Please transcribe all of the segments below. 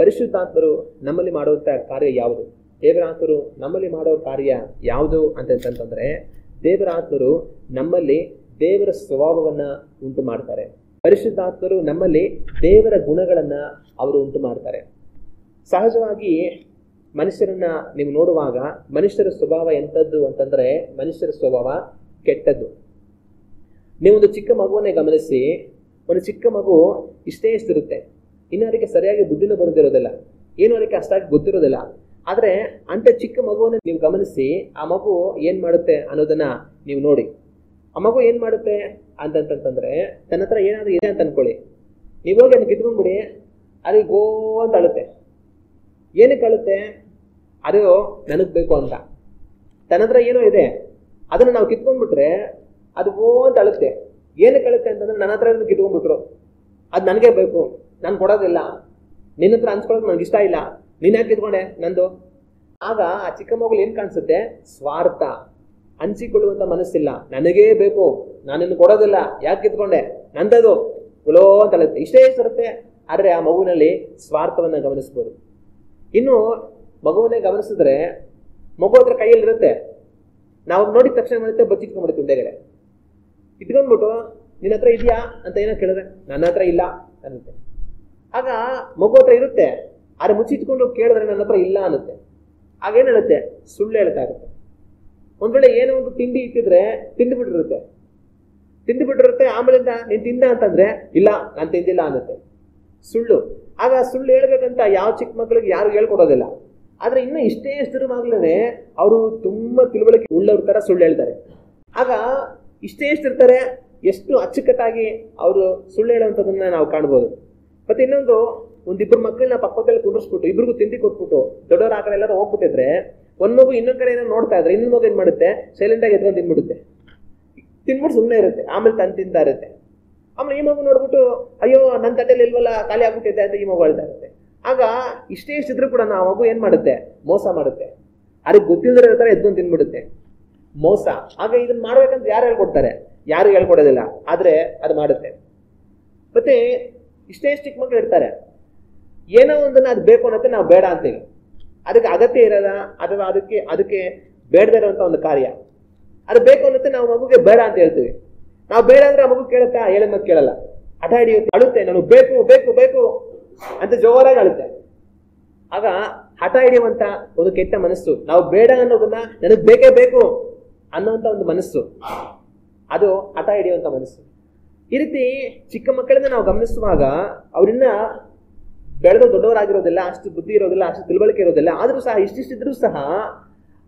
ಪರಿಶುದ್ಧಾತ್ಮರು ನಮ್ಮಲ್ಲಿ ಮಾಡುವಂತ ಕಾರ್ಯ ಯಾವುದು? ದೇವರ ಆತ್ಮರು ನಮ್ಮಲ್ಲಿ ಮಾಡೋ ಕಾರ್ಯ ಯಾವುದು ಅಂತಂತಂದ್ರೆ, ದೇವರ ಆತ್ಮರು ನಮ್ಮಲ್ಲಿ ದೇವರ ಸ್ವಭಾವವನ್ನ ಉಂಟು ಮಾಡ್ತಾರೆ. ಪರಿಶುದ್ಧಾತ್ಮರು ನಮ್ಮಲ್ಲಿ ದೇವರ ಗುಣಗಳನ್ನ ಅವರು ಉಂಟು ಮಾಡ್ತಾರೆ. ಸಹಜವಾಗಿ ಮನುಷ್ಯರನ್ನ ನೀವು ನೋಡುವಾಗ ಮನುಷ್ಯರ ಸ್ವಭಾವ ಎಂಥದ್ದು ಅಂತಂದ್ರೆ, ಮನುಷ್ಯರ ಸ್ವಭಾವ ಕೆಟ್ಟದ್ದು. ನೀವೊಂದು ಚಿಕ್ಕ ಮಗುವನ್ನೇ ಗಮನಿಸಿ, ಒಂದು ಚಿಕ್ಕ ಮಗು ಇಷ್ಟಿರುತ್ತೆ, ಇನ್ನು ಅದಕ್ಕೆ ಸರಿಯಾಗಿ ಬುದ್ಧಿನೂ ಬರುದಿರೋದಿಲ್ಲ, ಏನು ಅದಕ್ಕೆ ಅಷ್ಟಾಗಿ ಗೊತ್ತಿರೋದಿಲ್ಲ. ಆದ್ರೆ ಅಂತ ಚಿಕ್ಕ ಮಗುವನ್ನ ನೀವು ಗಮನಿಸಿ, ಆ ಮಗು ಏನ್ ಮಾಡುತ್ತೆ ಅನ್ನೋದನ್ನ ನೀವು ನೋಡಿ. ಆ ಮಗು ಏನ್ ಮಾಡುತ್ತೆ ಅಂತಂತಂದ್ರೆ, ತನ್ನ ಹತ್ರ ಏನಾದ್ರು ಇದೆ ಅಂತ ಅನ್ಕೊಳ್ಳಿ, ನೀವು ಹೋಗಿ ಅದನ್ನ ಕಿತ್ಕೊಂಡ್ಬಿಡಿ, ಅದಕ್ಕೆ ಗೋ ಅಂತ ಅಳುತ್ತೆ. ಏನಕ್ಕೆ ಅಳುತ್ತೆ? ಅದು ನನಗ್ ಬೇಕು ಅಂತ. ತನ್ನ ಹತ್ರ ಏನೋ ಇದೆ, ಅದನ್ನ ನಾವು ಕಿತ್ಕೊಂಡ್ಬಿಟ್ರೆ ಅದು ಗೋ ಅಂತ ಅಳುತ್ತೆ. ಏನಕ್ಕೆ ಅಳುತ್ತೆ ಅಂತಂದ್ರೆ, ನನ್ನ ಹತ್ರ ಕಿತ್ಕೊಂಡ್ಬಿಟ್ರು, ಅದು ನನಗೆ ಬೇಕು, ನಾನು ಕೊಡೋದಿಲ್ಲ, ನಿನ್ನ ಹತ್ರ ಹಂಚ್ಕೊಳ್ಳೋದು ನನಗೆ ಇಷ್ಟ ಇಲ್ಲ, ನೀನ್ ಯಾಕೆ ಕಿತ್ಕೊಂಡೆ ನಂದು. ಆಗ ಆ ಚಿಕ್ಕ ಮಗುಳು ಏನ್ ಕಾಣಿಸುತ್ತೆ? ಸ್ವಾರ್ಥ, ಹಂಚಿಕೊಳ್ಳುವಂತ ಮನಸ್ಸಿಲ್ಲ, ನನಗೇ ಬೇಕು, ನಾನಿನ್ನು ಕೊಡೋದಿಲ್ಲ, ಯಾಕೆ ಕಿತ್ಕೊಂಡೆ, ನಂದದು ಕುಲೋ ಅಂತ ಅಳುತ್ತೆ. ಇಷ್ಟೇ ಇರುತ್ತೆ. ಆದ್ರೆ ಆ ಮಗುವಿನಲ್ಲಿ ಸ್ವಾರ್ಥವನ್ನ ಗಮನಿಸ್ಬೋದು. ಇನ್ನು ಮಗುವನ್ನೇ ಗಮನಿಸಿದ್ರೆ, ಮಗು ಹತ್ರ ಕೈಯಲ್ಲಿರುತ್ತೆ, ನಾವು ನೋಡಿದ ತಕ್ಷಣ ಮಾಡುತ್ತೆ, ಬಚ್ಚಿಟ್ಕೊಂಡ್ಬಿಡುತ್ತೆ ಹಿಂದೆಗಡೆ. ಇಟ್ಕೊಂಡ್ಬಿಟ್ಟು ನಿನ್ನ ಹತ್ರ ಇದೆಯಾ ಅಂತ ಏನೋ ಕೇಳಿದ್ರೆ, ನನ್ನ ಹತ್ರ ಇಲ್ಲ ಅನ್ನುತ್ತೆ. ಆಗ ಮಗು ಹತ್ರ ಇರುತ್ತೆ, ಆದ್ರೆ ಮುಚ್ಚಿಟ್ಕೊಂಡು ಕೇಳಿದ್ರೆ ನನ್ನ ಹತ್ರ ಇಲ್ಲ ಅನ್ನುತ್ತೆ. ಆಗೇನ್ ಹೇಳುತ್ತೆ? ಸುಳ್ಳು ಹೇಳ್ತಾ ಇರುತ್ತೆ. ಒಂದ್ ವೇಳೆ ಏನೋ ಒಂದು ತಿಂಡಿ ಇಟ್ಟಿದ್ರೆ ತಿಂದು ಬಿಟ್ಟಿರುತ್ತೆ, ಆಮೇಲಿಂದ ನೀನ್ ತಿಂದ ಅಂತಂದ್ರೆ, ಇಲ್ಲ ನಾನು ತಿಂದಿಲ್ಲ ಅನ್ನುತ್ತೆ. ಸುಳ್ಳು. ಆಗ ಸುಳ್ಳು ಹೇಳ್ಬೇಕಂತ ಯಾವ ಚಿಕ್ಕ ಮಕ್ಕಳಿಗೆ ಯಾರು ಹೇಳ್ಕೊಡೋದಿಲ್ಲ. ಆದ್ರೆ ಇನ್ನು ಇಷ್ಟೇ ಸ್ಥಿರವಾಗ್ಲೇ ಅವರು ತುಂಬಾ ತಿಳುವಳಿಕೆ ಉಳ್ಳವ್ರ ತರ ಸುಳ್ಳು ಹೇಳ್ತಾರೆ. ಆಗ ಇಷ್ಟೇ ಎಷ್ಟಿರ್ತಾರೆ, ಎಷ್ಟು ಅಚ್ಚುಕಟ್ಟಾಗಿ ಅವರು ಸುಳ್ಳು ಹೇಳುವಂಥದ್ದನ್ನ ನಾವು ಕಾಣ್ಬೋದು. ಮತ್ತೆ ಇನ್ನೊಂದು, ಒಂದಿಬ್ರು ಮಕ್ಕಳನ್ನ ಪಕ್ಕದಲ್ಲಿ ಕುಂಡ್ರಿಸ್ಬಿಟ್ಟು ಇಬ್ರಿಗೂ ತಿಂಡಿ ಕೊಟ್ಬಿಟ್ಟು ದೊಡ್ಡವ್ರ ಆ ಕಡೆ ಎಲ್ಲರೂ ಹೋಗ್ಬಿಟ್ಟಿದ್ರೆ, ಒಂದ್ ಮಗು ಇನ್ನೊಂದ್ ಕಡೆ ಏನೋ ನೋಡ್ತಾ ಇದ್ರೆ ಇನ್ನೊಂದ್ ಮಗು ಏನ್ ಮಾಡುತ್ತೆ? ಸೈಲೆಂಟ್ ಆಗಿ ಎದ್ಕೊಂಡು ತಿನ್ಬಿಟ್ಟು ಸುಮ್ಮನೆ ಇರುತ್ತೆ, ಆಮೇಲೆ ತಂದು ತಿಂತಾ ಇರುತ್ತೆ. ಆಮೇಲೆ ಈ ಮಗು ನೋಡ್ಬಿಟ್ಟು, ಅಯ್ಯೋ ನನ್ನ ತಟ್ಟೆಯಲ್ಲಿ ಇಲ್ವಲ್ಲ, ಖಾಲಿ ಆಗ್ಬಿಟ್ಟಿದೆ ಅಂತ ಈ ಮಗು ಹೇಳ್ತಾ ಇರುತ್ತೆ. ಆಗ ಇಷ್ಟೇ ಇಷ್ಟಿದ್ರು ಕೂಡ ಆ ಮಗು ಏನ್ ಮಾಡುತ್ತೆ? ಮೋಸ ಮಾಡುತ್ತೆ. ಅದಕ್ಕೆ ಗೊತ್ತಿಲ್ಲದ್ರೆ ಇರ್ತಾರೆ, ಎದ್ಕೊಂಡು ತಿನ್ಬಿಡುತ್ತೆ. ಮೋಸ. ಆಗ ಇದನ್ನ ಮಾಡ್ಬೇಕಂತ ಯಾರು ಹೇಳ್ಕೊಡ್ತಾರೆ? ಯಾರು ಹೇಳ್ಕೊಡೋದಿಲ್ಲ, ಆದ್ರೆ ಅದು ಮಾಡುತ್ತೆ. ಮತ್ತೆ ಇಷ್ಟೇ ಚಿಕ್ಕ ಮಕ್ಳು ಇರ್ತಾರೆ, ಏನೋ ಒಂದನ್ನ ಅದು ಬೇಕು ಅನ್ನತ್ತೆ ನಾವು ಬೇಡ ಅಂತೀವಿ. ಅದಕ್ಕೆ ಅಗತ್ಯ ಇರೋದ ಅಥವಾ ಅದಕ್ಕೆ ಬೇಡದೇ ಇರುವಂತ ಒಂದು ಕಾರ್ಯ, ಅದು ಬೇಕು ಅನ್ನತ್ತೆ ನಾವು ಮಗುಗೆ ಬೇಡ ಅಂತ ಹೇಳ್ತೀವಿ. ನಾವು ಬೇಡ ಅಂದ್ರೆ ಆ ಮಗು ಕೇಳುತ್ತಾ? ಹೇಳಿದ ಮಗು ಕೇಳಲ್ಲ, ಹಠ ಹಿಡಿಯುತ್ತೆ, ಅಳುತ್ತೆ, ನಾನು ಬೇಕು ಬೇಕು ಬೇಕು ಅಂತ ಜೋರಾಗಿ ಅಳುತ್ತೆ. ಆಗ ಹಠ ಹಿಡಿಯುವಂತ ಒಂದು ಕೆಟ್ಟ ಮನಸ್ಸು, ನಾವು ಬೇಡ ಅನ್ನೋದನ್ನ ನನಗ್ ಬೇಕೇ ಬೇಕು ಅನ್ನೋಂತ ಒಂದು ಮನಸ್ಸು, ಅದು ಹಠ ಹಿಡಿಯುವಂತ ಮನಸ್ಸು. ಈ ರೀತಿ ಚಿಕ್ಕ ಮಕ್ಕಳನ್ನ ನಾವು ಗಮನಿಸುವಾಗ ಅವ್ರನ್ನ ಬೆಳೆದು ದೊಡ್ಡವರಾಗಿರೋದಿಲ್ಲ, ಅಷ್ಟು ಬುದ್ಧಿ ಇರೋದಿಲ್ಲ, ಅಷ್ಟು ತಿಳುವಳಿಕೆ ಇರೋದಿಲ್ಲ. ಆದ್ರೂ ಸಹ ಇಷ್ಟಿಷ್ಟಿದ್ರೂ ಸಹ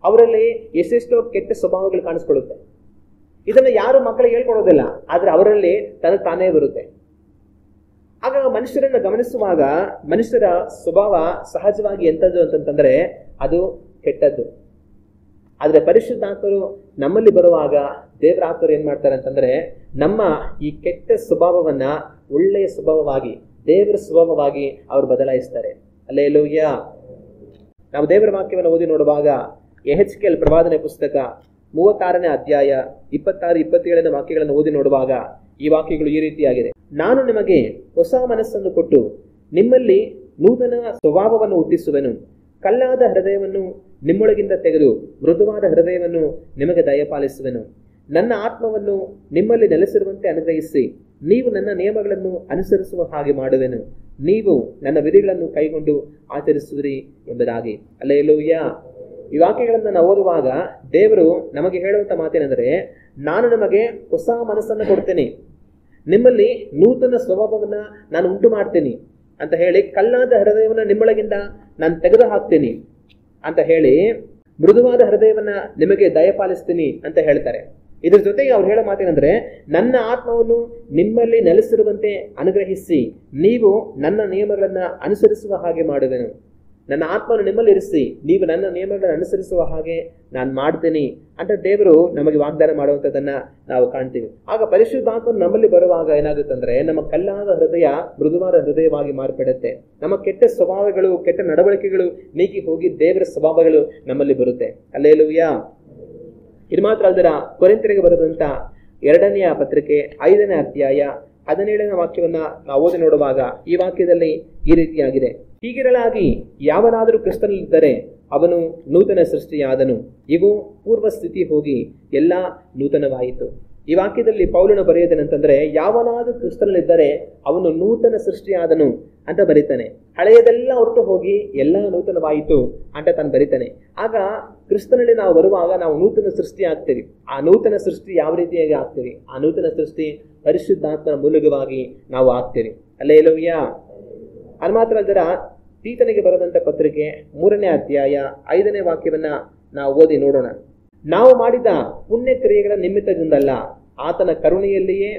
ಅವರಲ್ಲಿ ಎಷ್ಟೆಷ್ಟೋ ಕೆಟ್ಟ ಸ್ವಭಾವಗಳು ಕಾಣಿಸ್ಕೊಳ್ಳುತ್ತೆ. ಇದನ್ನ ಯಾರು ಮಕ್ಕಳಿಗೆ ಹೇಳ್ಕೊಡೋದಿಲ್ಲ, ಆದ್ರೆ ಅವರಲ್ಲಿ ತಾನೇ ಬರುತ್ತೆ. ಆಗ ಮನುಷ್ಯರನ್ನ ಗಮನಿಸುವಾಗ ಮನುಷ್ಯರ ಸ್ವಭಾವ ಸಹಜವಾಗಿ ಎಂಥದ್ದು ಅಂತಂತಂದ್ರೆ ಅದು ಕೆಟ್ಟದ್ದು. ಆದ್ರೆ ಪರಿಶುದ್ಧಾತ್ಮರು ನಮ್ಮಲ್ಲಿ ಬರುವಾಗ ದೇವರ ಆತ್ಮರು ಏನ್ ಮಾಡ್ತಾರೆ ಅಂತಂದ್ರೆ, ನಮ್ಮ ಈ ಕೆಟ್ಟ ಸ್ವಭಾವವನ್ನ ಒಳ್ಳೆಯ ಸ್ವಭಾವವಾಗಿ, ದೇವರ ಸ್ವಭಾವವಾಗಿ ಅವರು ಬದಲಾಯಿಸ್ತಾರೆ. ಹಲ್ಲೆಲೂಯ. ನಾವು ದೇವರ ವಾಕ್ಯವನ್ನು ಓದಿ ನೋಡುವಾಗ ಯೆಹೆಜ್ಕೇಲ್ ಪ್ರವಾದನೆ ಪುಸ್ತಕ 36ನೇ ಅಧ್ಯಾಯ 26-27 ವಾಕ್ಯಗಳನ್ನು ಓದಿ ನೋಡುವಾಗ ಈ ವಾಕ್ಯಗಳು ಈ ರೀತಿಯಾಗಿದೆ. ನಾನು ನಿಮಗೆ ಹೊಸ ಮನಸ್ಸನ್ನು ಕೊಟ್ಟು ನಿಮ್ಮಲ್ಲಿ ನೂತನ ಸ್ವಭಾವವನ್ನು ಹುಟ್ಟಿಸುವೆನು. ಕಲ್ಲಾದ ಹೃದಯವನ್ನು ನಿಮ್ಮೊಳಗಿಂದ ತೆಗೆದು ಮೃದುವಾದ ಹೃದಯವನ್ನು ನಿಮಗೆ ದಯಪಾಲಿಸುವೆನು. ನನ್ನ ಆತ್ಮವನ್ನು ನಿಮ್ಮಲ್ಲಿ ನೆಲೆಸಿರುವಂತೆ ಅನುಗ್ರಹಿಸಿ ನೀವು ನನ್ನ ನಿಯಮಗಳನ್ನು ಅನುಸರಿಸುವ ಹಾಗೆ ಮಾಡುವೆನು. ನೀವು ನನ್ನ ವಿಧಿಗಳನ್ನು ಕೈಗೊಂಡು ಆಚರಿಸುವಿರಿ ಎಂಬುದಾಗಿ. ಹಲ್ಲೆಲೂಯಾ. ಈ ವಾಕ್ಯಗಳನ್ನು ನಾವು ಓದುವಾಗ ದೇವರು ನಮಗೆ ಹೇಳುವಂತ ಮಾತೇನೆಂದರೆ, ನಾನು ನಿಮಗೆ ಹೊಸ ಮನಸ್ಸನ್ನು ಕೊಡ್ತೇನೆ, ನಿಮ್ಮಲ್ಲಿ ನೂತನ ಸ್ವಭಾವವನ್ನ ನಾನು ಉಂಟು ಮಾಡ್ತೇನೆ ಅಂತ ಹೇಳಿ, ಕಲ್ಲಾದ ಹೃದಯವನ್ನ ನಿಮ್ಮೊಳಗಿಂದ ನಾನು ತೆಗೆದು ಹಾಕ್ತೇನೆ ಅಂತ ಹೇಳಿ, ಮೃದುವಾದ ಹೃದಯವನ್ನ ನಿಮಗೆ ದಯಪಾಲಿಸ್ತೀನಿ ಅಂತ ಹೇಳ್ತಾರೆ. ಇದ್ರ ಜೊತೆಗೆ ಅವ್ರು ಹೇಳೋ ಮಾತೇನೆಂದ್ರೆ, ನನ್ನ ಆತ್ಮವನ್ನು ನಿಮ್ಮಲ್ಲಿ ನೆಲೆಸಿರುವಂತೆ ಅನುಗ್ರಹಿಸಿ ನೀವು ನನ್ನ ನಿಯಮಗಳನ್ನ ಅನುಸರಿಸುವ ಹಾಗೆ ಮಾಡುವೆನು. ನನ್ನ ಆತ್ಮವನ್ನು ನಿಮ್ಮಲ್ಲಿ ಇರಿಸಿ ನೀವು ನನ್ನ ನಿಯಮಗಳನ್ನು ಅನುಸರಿಸುವ ಹಾಗೆ ನಾನು ಮಾಡ್ತೇನೆ ಅಂತ ದೇವರು ನಮಗೆ ವಾಗ್ದಾನ ಮಾಡುವಂಥದ್ದನ್ನ ನಾವು ಕಾಣ್ತೀವಿ. ಆಗ ಪರಿಶುದ್ಧಾತ್ಮನು ನಮ್ಮಲ್ಲಿ ಬರುವಾಗ ಏನಾಗುತ್ತಂದ್ರೆ, ನಮ್ಮ ಕಲ್ಲಾದ ಹೃದಯ ಮೃದುವಾದ ಹೃದಯವಾಗಿ ಮಾರ್ಪಡುತ್ತೆ. ನಮ್ಮ ಕೆಟ್ಟ ಸ್ವಭಾವಗಳು, ಕೆಟ್ಟ ನಡವಳಿಕೆಗಳು ನೀಗಿ ಹೋಗಿ ದೇವರ ಸ್ವಭಾವಗಳು ನಮ್ಮಲ್ಲಿ ಬರುತ್ತೆ. ಹಲ್ಲೆಲೂಯಾ. ಇದು ಮಾತ್ರ ಅಲ್ದರ ಕೊರಿಂಥರಿಗೆ ಬರೆದಂತ 2ನೇ ಪತ್ರಿಕೆ 5ನೇ ಅಧ್ಯಾಯ 17ನೇ ವಾಕ್ಯವನ್ನ ನಾವು ಓದಿ ನೋಡುವಾಗ ಈ ವಾಕ್ಯದಲ್ಲಿ ಈ ರೀತಿಯಾಗಿದೆ, ಹೀಗಿರಲಾಗಿ ಯಾವನಾದರೂ ಕ್ರಿಸ್ತನಲ್ಲಿದ್ದರೆ ಅವನು ನೂತನ ಸೃಷ್ಟಿಯಾದನು, ಇವು ಪೂರ್ವ ಸ್ಥಿತಿ ಹೋಗಿ ಎಲ್ಲ ನೂತನವಾಯಿತು. ಈ ವಾಕ್ಯದಲ್ಲಿ ಪೌಲನು ಬರೆಯೋದೇನಂತಂದ್ರೆ, ಯಾವನಾದರೂ ಕ್ರಿಸ್ತನಲ್ಲಿದ್ದರೆ ಅವನು ನೂತನ ಸೃಷ್ಟಿಯಾದನು ಅಂತ ಬರೀತಾನೆ. ಹಳೆಯದೆಲ್ಲ ಹೊರಟು ಹೋಗಿ ಎಲ್ಲ ನೂತನವಾಯಿತು ಅಂತ ತಾನು ಬರೀತಾನೆ. ಆಗ ಕ್ರಿಸ್ತನಲ್ಲಿ ನಾವು ಬರುವಾಗ ನಾವು ನೂತನ ಸೃಷ್ಟಿ ಆಗ್ತೀವಿ. ಆ ನೂತನ ಸೃಷ್ಟಿ ಯಾವ ರೀತಿಯಾಗಿ ಆಗ್ತೀವಿ? ಆ ನೂತನ ಸೃಷ್ಟಿ ಪರಿಶುದ್ಧಾತ್ಮನ ಮೂಲಕವಾಗಿ ನಾವು ಆಗ್ತೀವಿ. ಹಲ್ಲೆಲೂಯ. ಅದು ಮಾತ್ರ ಅಲ್ಲದರ ತೀತನಿಗೆ ಬರೆದಂತ ಪತ್ರಿಕೆ 3ನೇ ಅಧ್ಯಾಯ 5ನೇ ವಾಕ್ಯವನ್ನ ನಾವು ಓದಿ ನೋಡೋಣ. ನಾವು ಮಾಡಿದ ಪುಣ್ಯ ಕ್ರಿಯೆಗಳ ನಿಮಿತ್ತದಿಂದಲ್ಲ, ಆತನ ಕರುಣೆಯಲ್ಲಿಯೇ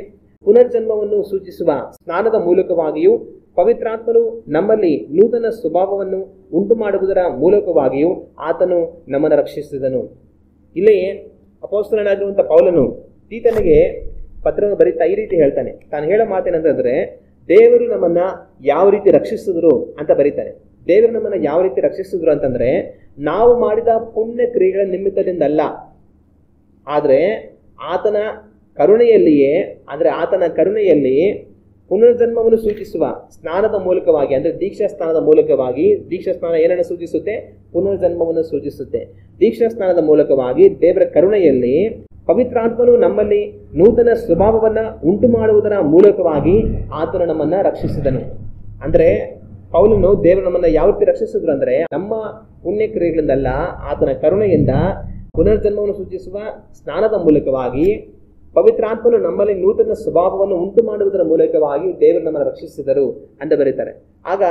ಪುನರ್ಜನ್ಮವನ್ನು ಸೂಚಿಸುವ ಸ್ನಾನದ ಮೂಲಕವಾಗಿಯೂ ಪವಿತ್ರಾತ್ಮನು ನಮ್ಮಲ್ಲಿ ನೂತನ ಸ್ವಭಾವವನ್ನು ಉಂಟು ಮಾಡುವುದರ ಮೂಲಕವಾಗಿಯೂ ಆತನು ನಮ್ಮನ್ನು ರಕ್ಷಿಸಿದನು. ಇಲ್ಲಿ ಅಪೊಸ್ತಲನಾಗಿರುವಂಥ ಪೌಲನು ತೀತನಿಗೆ ಪತ್ರವನ್ನು ಬರೀತಾ ಈ ರೀತಿ ಹೇಳ್ತಾನೆ. ತಾನು ಹೇಳೋ ಮಾತೇನಂತಂದ್ರೆ, ದೇವರು ನಮ್ಮನ್ನ ಯಾವ ರೀತಿ ರಕ್ಷಿಸಿದ್ರು ಅಂತ ಬರೀತಾನೆ. ದೇವರು ನಮ್ಮನ್ನ ಯಾವ ರೀತಿ ರಕ್ಷಿಸಿದ್ರು ಅಂತಂದ್ರೆ, ನಾವು ಮಾಡಿದ ಪುಣ್ಯ ಕ್ರಿಯೆಗಳ ನಿಮಿತ್ತದಿಂದಲ್ಲ, ಆದ್ರೆ ಆತನ ಕರುಣೆಯಲ್ಲಿಯೇ, ಅಂದ್ರೆ ಆತನ ಕರುಣೆಯಲ್ಲಿ ಪುನರ್ಜನ್ಮವನ್ನು ಸೂಚಿಸುವ ಸ್ನಾನದ ಮೂಲಕವಾಗಿ, ಅಂದ್ರೆ ದೀಕ್ಷಾ ಸ್ನಾನದ ಮೂಲಕವಾಗಿ. ದೀಕ್ಷಾ ಸ್ನಾನ ಏನನ್ನು ಸೂಚಿಸುತ್ತೆ? ಪುನರ್ಜನ್ಮವನ್ನು ಸೂಚಿಸುತ್ತೆ. ದೀಕ್ಷಾ ಸ್ನಾನದ ಮೂಲಕವಾಗಿ ದೇವರ ಕರುಣೆಯಲ್ಲಿ ಪವಿತ್ರಾತ್ಮನು ನಮ್ಮಲ್ಲಿ ನೂತನ ಸ್ವಭಾವವನ್ನ ಉಂಟು ಮಾಡುವುದರ ಮೂಲಕವಾಗಿ ಆತನು ನಮ್ಮನ್ನ ರಕ್ಷಿಸಿದನು. ಅಂದ್ರೆ ಪೌಲನು ದೇವರು ನಮ್ಮನ್ನ ಯಾವ ರೀತಿ ರಕ್ಷಿಸಿದ್ರು ಅಂದ್ರೆ, ನಮ್ಮ ಪುಣ್ಯ ಕ್ರಿಯೆಗಳಿಂದಲ್ಲ, ಆತನ ಕರುಣೆಯಿಂದ ಪುನರ್ಜನ್ಮವನ್ನು ಸೂಚಿಸುವ ಸ್ನಾನದ ಮೂಲಕವಾಗಿ ಪವಿತ್ರಾತ್ಮನು ನಮ್ಮಲ್ಲಿ ನೂತನ ಸ್ವಭಾವವನ್ನು ಉಂಟು ಮಾಡುವುದರ ಮೂಲಕವಾಗಿ ದೇವರು ನಮ್ಮನ್ನು ರಕ್ಷಿಸಿದರು ಅಂತ ಬರೀತಾರೆ. ಆಗ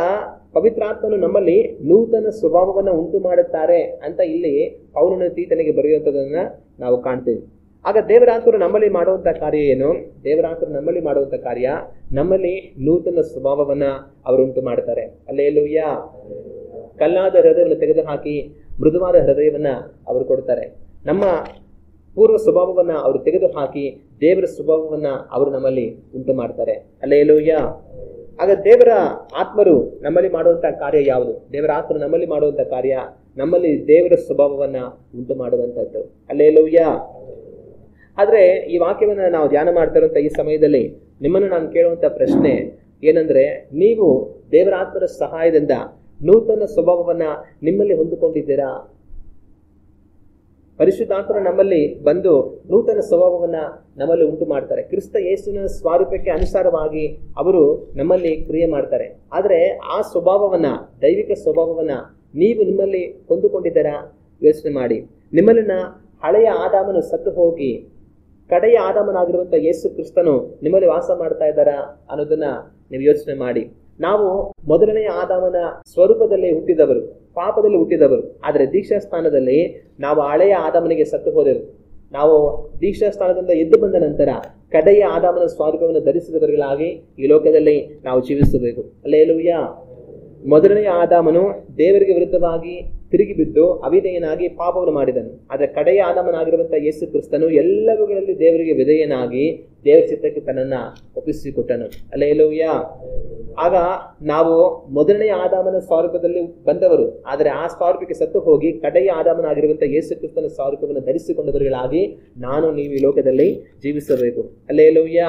ಪವಿತ್ರಾತ್ಮನು ನಮ್ಮಲ್ಲಿ ನೂತನ ಸ್ವಭಾವವನ್ನು ಉಂಟು ಮಾಡುತ್ತಾರೆ ಅಂತ ಇಲ್ಲಿ ಪೌಲನು ತೀತನಿಗೆ ಬರೆಯುವಂಥದ್ದನ್ನ ನಾವು ಕಾಣ್ತೇವೆ. ಆಗ ದೇವರಾತ್ಮರು ನಮ್ಮಲ್ಲಿ ಮಾಡುವಂಥ ಕಾರ್ಯ ಏನು? ದೇವರಾತ್ಮರು ನಮ್ಮಲ್ಲಿ ಮಾಡುವಂಥ ಕಾರ್ಯ, ನಮ್ಮಲ್ಲಿ ನೂತನ ಸ್ವಭಾವವನ್ನ ಅವರು ಉಂಟು ಮಾಡ್ತಾರೆ. ಹಲ್ಲೆಲೂಯ. ಕಲ್ಲಾದ ಹೃದಯವನ್ನು ತೆಗೆದುಹಾಕಿ ಮೃದುವಾದ ಹೃದಯವನ್ನ ಅವರು ಕೊಡ್ತಾರೆ. ನಮ್ಮ ಪೂರ್ವ ಸ್ವಭಾವವನ್ನ ಅವರು ತೆಗೆದುಹಾಕಿ ದೇವರ ಸ್ವಭಾವವನ್ನ ಅವರು ನಮ್ಮಲ್ಲಿ ಉಂಟು ಮಾಡ್ತಾರೆ. ಹಲ್ಲೆಲೂಯ. ಆಗ ದೇವರ ಆತ್ಮರು ನಮ್ಮಲ್ಲಿ ಮಾಡುವಂತಹ ಕಾರ್ಯ ಯಾವುದು? ದೇವರ ಆತ್ಮರು ನಮ್ಮಲ್ಲಿ ಮಾಡುವಂತಹ ಕಾರ್ಯ ನಮ್ಮಲ್ಲಿ ದೇವರ ಸ್ವಭಾವವನ್ನ ಉಂಟು ಮಾಡುವಂಥದ್ದು. ಹಲ್ಲೆಲೂಯ. ಆದ್ರೆ ಈ ವಾಕ್ಯವನ್ನ ನಾವು ಧ್ಯಾನ ಮಾಡ್ತಾ ಇರುವಂತ ಈ ಸಮಯದಲ್ಲಿ ನಿಮ್ಮನ್ನು ನಾನು ಕೇಳುವಂತ ಪ್ರಶ್ನೆ ಏನಂದ್ರೆ, ನೀವು ದೇವರ ಆತ್ಮರ ಸಹಾಯದಿಂದ ನೂತನ ಸ್ವಭಾವವನ್ನ ನಿಮ್ಮಲ್ಲಿ ಹೊಂದಿಕೊಂಡಿದ್ದೀರಾ? ಪರಿಶುದ್ಧಾತ್ಮರು ನಮ್ಮಲ್ಲಿ ಬಂದು ನೂತನ ಸ್ವಭಾವವನ್ನ ನಮ್ಮಲ್ಲಿ ಉಂಟು ಮಾಡ್ತಾರೆ. ಕ್ರಿಸ್ತ ಯೇಸುವಿನ ಸ್ವರೂಪಕ್ಕೆ ಅನುಸಾರವಾಗಿ ಅವರು ನಮ್ಮಲ್ಲಿ ಕ್ರಿಯೆ ಮಾಡ್ತಾರೆ. ಆದ್ರೆ ಆ ಸ್ವಭಾವವನ್ನ, ದೈವಿಕ ಸ್ವಭಾವವನ್ನ ನೀವು ನಿಮ್ಮಲ್ಲಿ ಹೊಂದಿಕೊಂಡಿದ್ದೀರಾ? ಯೋಚನೆ ಮಾಡಿ. ನಿಮ್ಮಲ್ಲಿನ ಹಳೆಯ ಆದಾಮನು ಸತ್ತು ಹೋಗಿ ಕಡೆಯ ಆದಾಮನಾಗಿರುವಂತ ಯೇಸು ಕ್ರಿಸ್ತನು ನಿಮ್ಮಲ್ಲಿ ವಾಸ ಮಾಡ್ತಾ ಇದ್ದಾರಾ ಅನ್ನೋದನ್ನ ನೀವು ಯೋಚನೆ ಮಾಡಿ. ನಾವು ಮೊದಲನೆಯ ಆದಾಮನ ಸ್ವರೂಪದಲ್ಲಿ ಹುಟ್ಟಿದವರು, ಪಾಪದಲ್ಲಿ ಹುಟ್ಟಿದವರು. ಆದರೆ ದೀಕ್ಷಾ ಸ್ಥಾನದಲ್ಲಿ ನಾವು ಹಳೆಯ ಆದಾಮನಿಗೆ ಸತ್ತು ಹೋದೆವು. ನಾವು ದೀಕ್ಷಾ ಸ್ಥಾನದಿಂದ ಎದ್ದು ಬಂದ ನಂತರ ಕಡೆಯ ಆದಾಮನ ಸ್ವರೂಪವನ್ನು ಧರಿಸಿದವர்களಾಗಿ ಈ ಲೋಕದಲ್ಲಿ ನಾವು ಜೀವಿಸಬೇಕು. ಹಲ್ಲೆಲೂಯ. ಮೊದಲನೆಯ ಆದಾಮನು ದೇವರಿಗೆ ವಿರುದ್ಧವಾಗಿ ತಿರುಗಿ ಬಿದ್ದು ಅವಿಧೇಯನಾಗಿ ಪಾಪವನ್ನು ಮಾಡಿದನು. ಆದರೆ ಕಡೆಯ ಆದಾಮನಾಗಿರುವಂತಹ ಯೇಸು ಕ್ರಿಸ್ತನು ಎಲ್ಲವುಗಳಲ್ಲಿ ದೇವರಿಗೆ ವಿಧೇಯನಾಗಿ ದೇವರ ಚಿತ್ತಕ್ಕೆ ತನ್ನನ್ನ ಒಪ್ಪಿಸಿಕೊಟ್ಟನು. ಹಲ್ಲೆಲೂಯ. ಆಗ ನಾವು ಮೊದಲನೆಯ ಆದಾಮನ ಸ್ವರೂಪದಲ್ಲಿ ಬಂದವರು, ಆದರೆ ಆ ಸ್ವರೂಪಕ್ಕೆ ಸತ್ತು ಹೋಗಿ ಕಡೆಯ ಆದಾಮನಾಗಿರುವಂತಹ ಯೇಸು ಕ್ರಿಸ್ತನ ಸ್ವರೂಪವನ್ನು ಧರಿಸಿಕೊಂಡವர்களಾಗಿ ನಾನು ನೀವು ಈ ಲೋಕದಲ್ಲಿ ಜೀವಿಸಬೇಕು. ಹಲ್ಲೆಲೂಯ.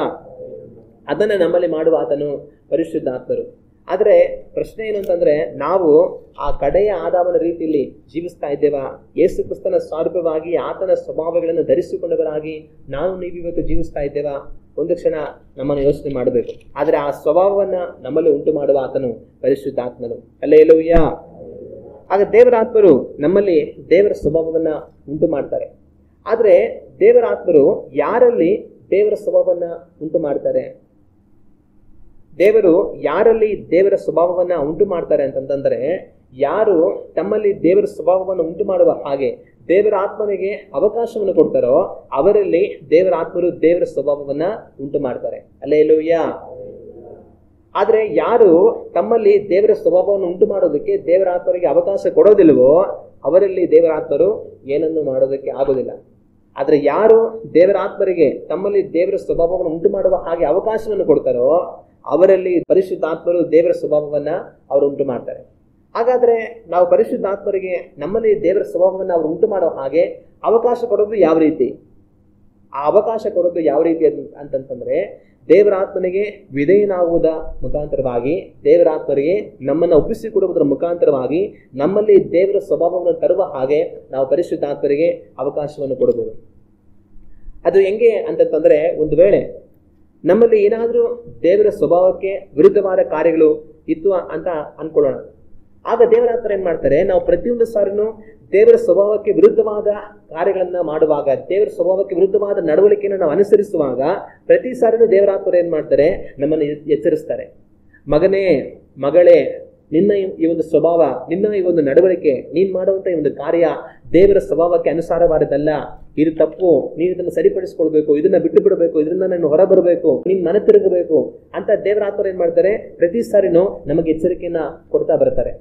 ಅದನ್ನ ನಮ್ಮಲ್ಲಿ ಮಾಡುವ ಆತನು ಪರಿಶುದ್ಧಾತ್ಮರು. ಆದರೆ ಪ್ರಶ್ನೆ ಏನು ಅಂತಂದ್ರೆ, ನಾವು ಆ ಕಡೆಯ ಆದಾಮನ ರೀತಿಯಲ್ಲಿ ಜೀವಿಸ್ತಾ ಇದ್ದೇವಾ? ಯೇಸು ಕ್ರಿಸ್ತನ ಸ್ವರೂಪವಾಗಿ ಆತನ ಸ್ವಭಾವಗಳನ್ನು ಧರಿಸಿಕೊಂಡವರಾಗಿ ನಾನು ನೀವು ಇವತ್ತು ಜೀವಿಸ್ತಾ ಇದ್ದೇವಾ? ಒಂದು ಕ್ಷಣ ನಮ್ಮನ್ನು ಯೋಚನೆ ಮಾಡಬೇಕು. ಆದರೆ ಆ ಸ್ವಭಾವವನ್ನ ನಮ್ಮಲ್ಲಿ ಉಂಟು ಮಾಡುವ ಆತನು ಪರಿಶುದ್ಧಾತ್ಮನು. ಹಲ್ಲೆಲೂಯ. ಆಗ ದೇವರಾತ್ಮರು ನಮ್ಮಲ್ಲಿ ದೇವರ ಸ್ವಭಾವವನ್ನ ಉಂಟು ಮಾಡ್ತಾರೆ. ಆದ್ರೆ ದೇವರಾತ್ಮರು ಯಾರಲ್ಲಿ ದೇವರ ಸ್ವಭಾವವನ್ನ ಉಂಟು ಮಾಡ್ತಾರೆ? ದೇವರು ಯಾರಲ್ಲಿ ದೇವರ ಸ್ವಭಾವವನ್ನ ಉಂಟು ಮಾಡ್ತಾರೆ ಅಂತಂದ್ರೆ, ಯಾರು ತಮ್ಮಲ್ಲಿ ದೇವರ ಸ್ವಭಾವವನ್ನು ಉಂಟು ಮಾಡುವ ಹಾಗೆ ದೇವರ ಆತ್ಮನಿಗೆ ಅವಕಾಶವನ್ನು ಕೊಡ್ತಾರೋ ಅವರಲ್ಲಿ ದೇವರ ಆತ್ಮರು ದೇವರ ಸ್ವಭಾವವನ್ನ ಉಂಟು ಮಾಡ್ತಾರೆ. ಹಲ್ಲೆಲೂಯ. ಆದ್ರೆ ಯಾರು ತಮ್ಮಲ್ಲಿ ದೇವರ ಸ್ವಭಾವವನ್ನು ಉಂಟು ಮಾಡೋದಕ್ಕೆ ದೇವರ ಆತ್ಮರಿಗೆ ಅವಕಾಶ ಕೊಡೋದಿಲ್ವೋ ಅವರಲ್ಲಿ ದೇವರ ಆತ್ಮರು ಏನನ್ನು ಮಾಡೋದಕ್ಕೆ ಆಗೋದಿಲ್ಲ. ಆದ್ರೆ ಯಾರು ದೇವರ ಆತ್ಮರಿಗೆ ತಮ್ಮಲ್ಲಿ ದೇವರ ಸ್ವಭಾವವನ್ನು ಉಂಟು ಮಾಡುವ ಹಾಗೆ ಅವಕಾಶವನ್ನು ಕೊಡ್ತಾರೋ ಅವರಲ್ಲಿ ಪರಿಶುದ್ಧಾತ್ಮರು ದೇವರ ಸ್ವಭಾವವನ್ನ ಅವರು ಉಂಟು ಮಾಡ್ತಾರೆ. ಹಾಗಾದ್ರೆ ನಾವು ಪರಿಶುದ್ಧಾತ್ಮರಿಗೆ ನಮ್ಮಲ್ಲಿ ದೇವರ ಸ್ವಭಾವವನ್ನು ಅವರು ಉಂಟು ಮಾಡೋ ಹಾಗೆ ಅವಕಾಶ ಕೊಡೋದು ಯಾವ ರೀತಿ? ಆ ಅವಕಾಶ ಕೊಡೋದು ಯಾವ ರೀತಿ ಅಂತಂತಂದ್ರೆ, ದೇವರಾತ್ಮನಿಗೆ ವಿಧೇಯನಾಗುವುದ ಮುಖಾಂತರವಾಗಿ, ದೇವರಾತ್ಮರಿಗೆ ನಮ್ಮನ್ನು ಒಪ್ಪಿಸಿಕೊಡುವುದರ ಮುಖಾಂತರವಾಗಿ ನಮ್ಮಲ್ಲಿ ದೇವರ ಸ್ವಭಾವವನ್ನು ತರುವ ಹಾಗೆ ನಾವು ಪರಿಶುದ್ಧಾತ್ಮರಿಗೆ ಅವಕಾಶವನ್ನು ಕೊಡಬಹುದು. ಅದು ಹೆಂಗೆ ಅಂತಂತಂದ್ರೆ, ಒಂದು ವೇಳೆ ನಮ್ಮಲ್ಲಿ ಏನಾದರೂ ದೇವರ ಸ್ವಭಾವಕ್ಕೆ ವಿರುದ್ಧವಾದ ಕಾರ್ಯಗಳು ಇತ್ತು ಅಂತ ಅನ್ಕೊಳ್ಳೋಣ. ಆಗ ದೇವರಾತ್ಮರು ಏನ್ ಮಾಡ್ತಾರೆ, ನಾವು ಪ್ರತಿಯೊಂದು ಸಾರಿನೂ ದೇವರ ಸ್ವಭಾವಕ್ಕೆ ವಿರುದ್ಧವಾದ ಕಾರ್ಯಗಳನ್ನ ಮಾಡುವಾಗ, ದೇವರ ಸ್ವಭಾವಕ್ಕೆ ವಿರುದ್ಧವಾದ ನಡವಳಿಕೆಯನ್ನು ನಾವು ಅನುಸರಿಸುವಾಗ ಪ್ರತಿ ಸಾರಿನೂ ದೇವರಾತ್ಮರು ಏನ್ ಮಾಡ್ತಾರೆ, ನಮ್ಮನ್ನು ಎಚ್ಚರಿಸ್ತಾರೆ. ಮಗನೇ, ಮಗಳೇ, ನಿನ್ನ ಈ ಒಂದು ಸ್ವಭಾವ, ನಿನ್ನ ಈ ಒಂದು ನಡವಳಿಕೆ, ನೀನ್ ಮಾಡುವಂತ ಈ ಒಂದು ಕಾರ್ಯ ದೇವರ ಸ್ವಭಾವಕ್ಕೆ ಅನುಸಾರವಾದದ್ದಲ್ಲ, ಇದು ತಪ್ಪು, ನೀನು ಇದನ್ನು ಸರಿಪಡಿಸ್ಕೊಳ್ಬೇಕು, ಇದನ್ನ ಬಿಟ್ಟು ಬಿಡಬೇಕು, ಇದರಿಂದ ನಾನು ಹೊರ ಬರಬೇಕು, ನೀನ್ ಮನ ತಿರುಗಬೇಕು ಅಂತ ದೇವರಾತ್ಮರು ಏನ್ ಮಾಡ್ತಾರೆ, ಪ್ರತಿ ಸಾರಿನೂ ನಮಗೆ ಎಚ್ಚರಿಕೆಯನ್ನ ಕೊಡ್ತಾ ಬರ್ತಾರೆ.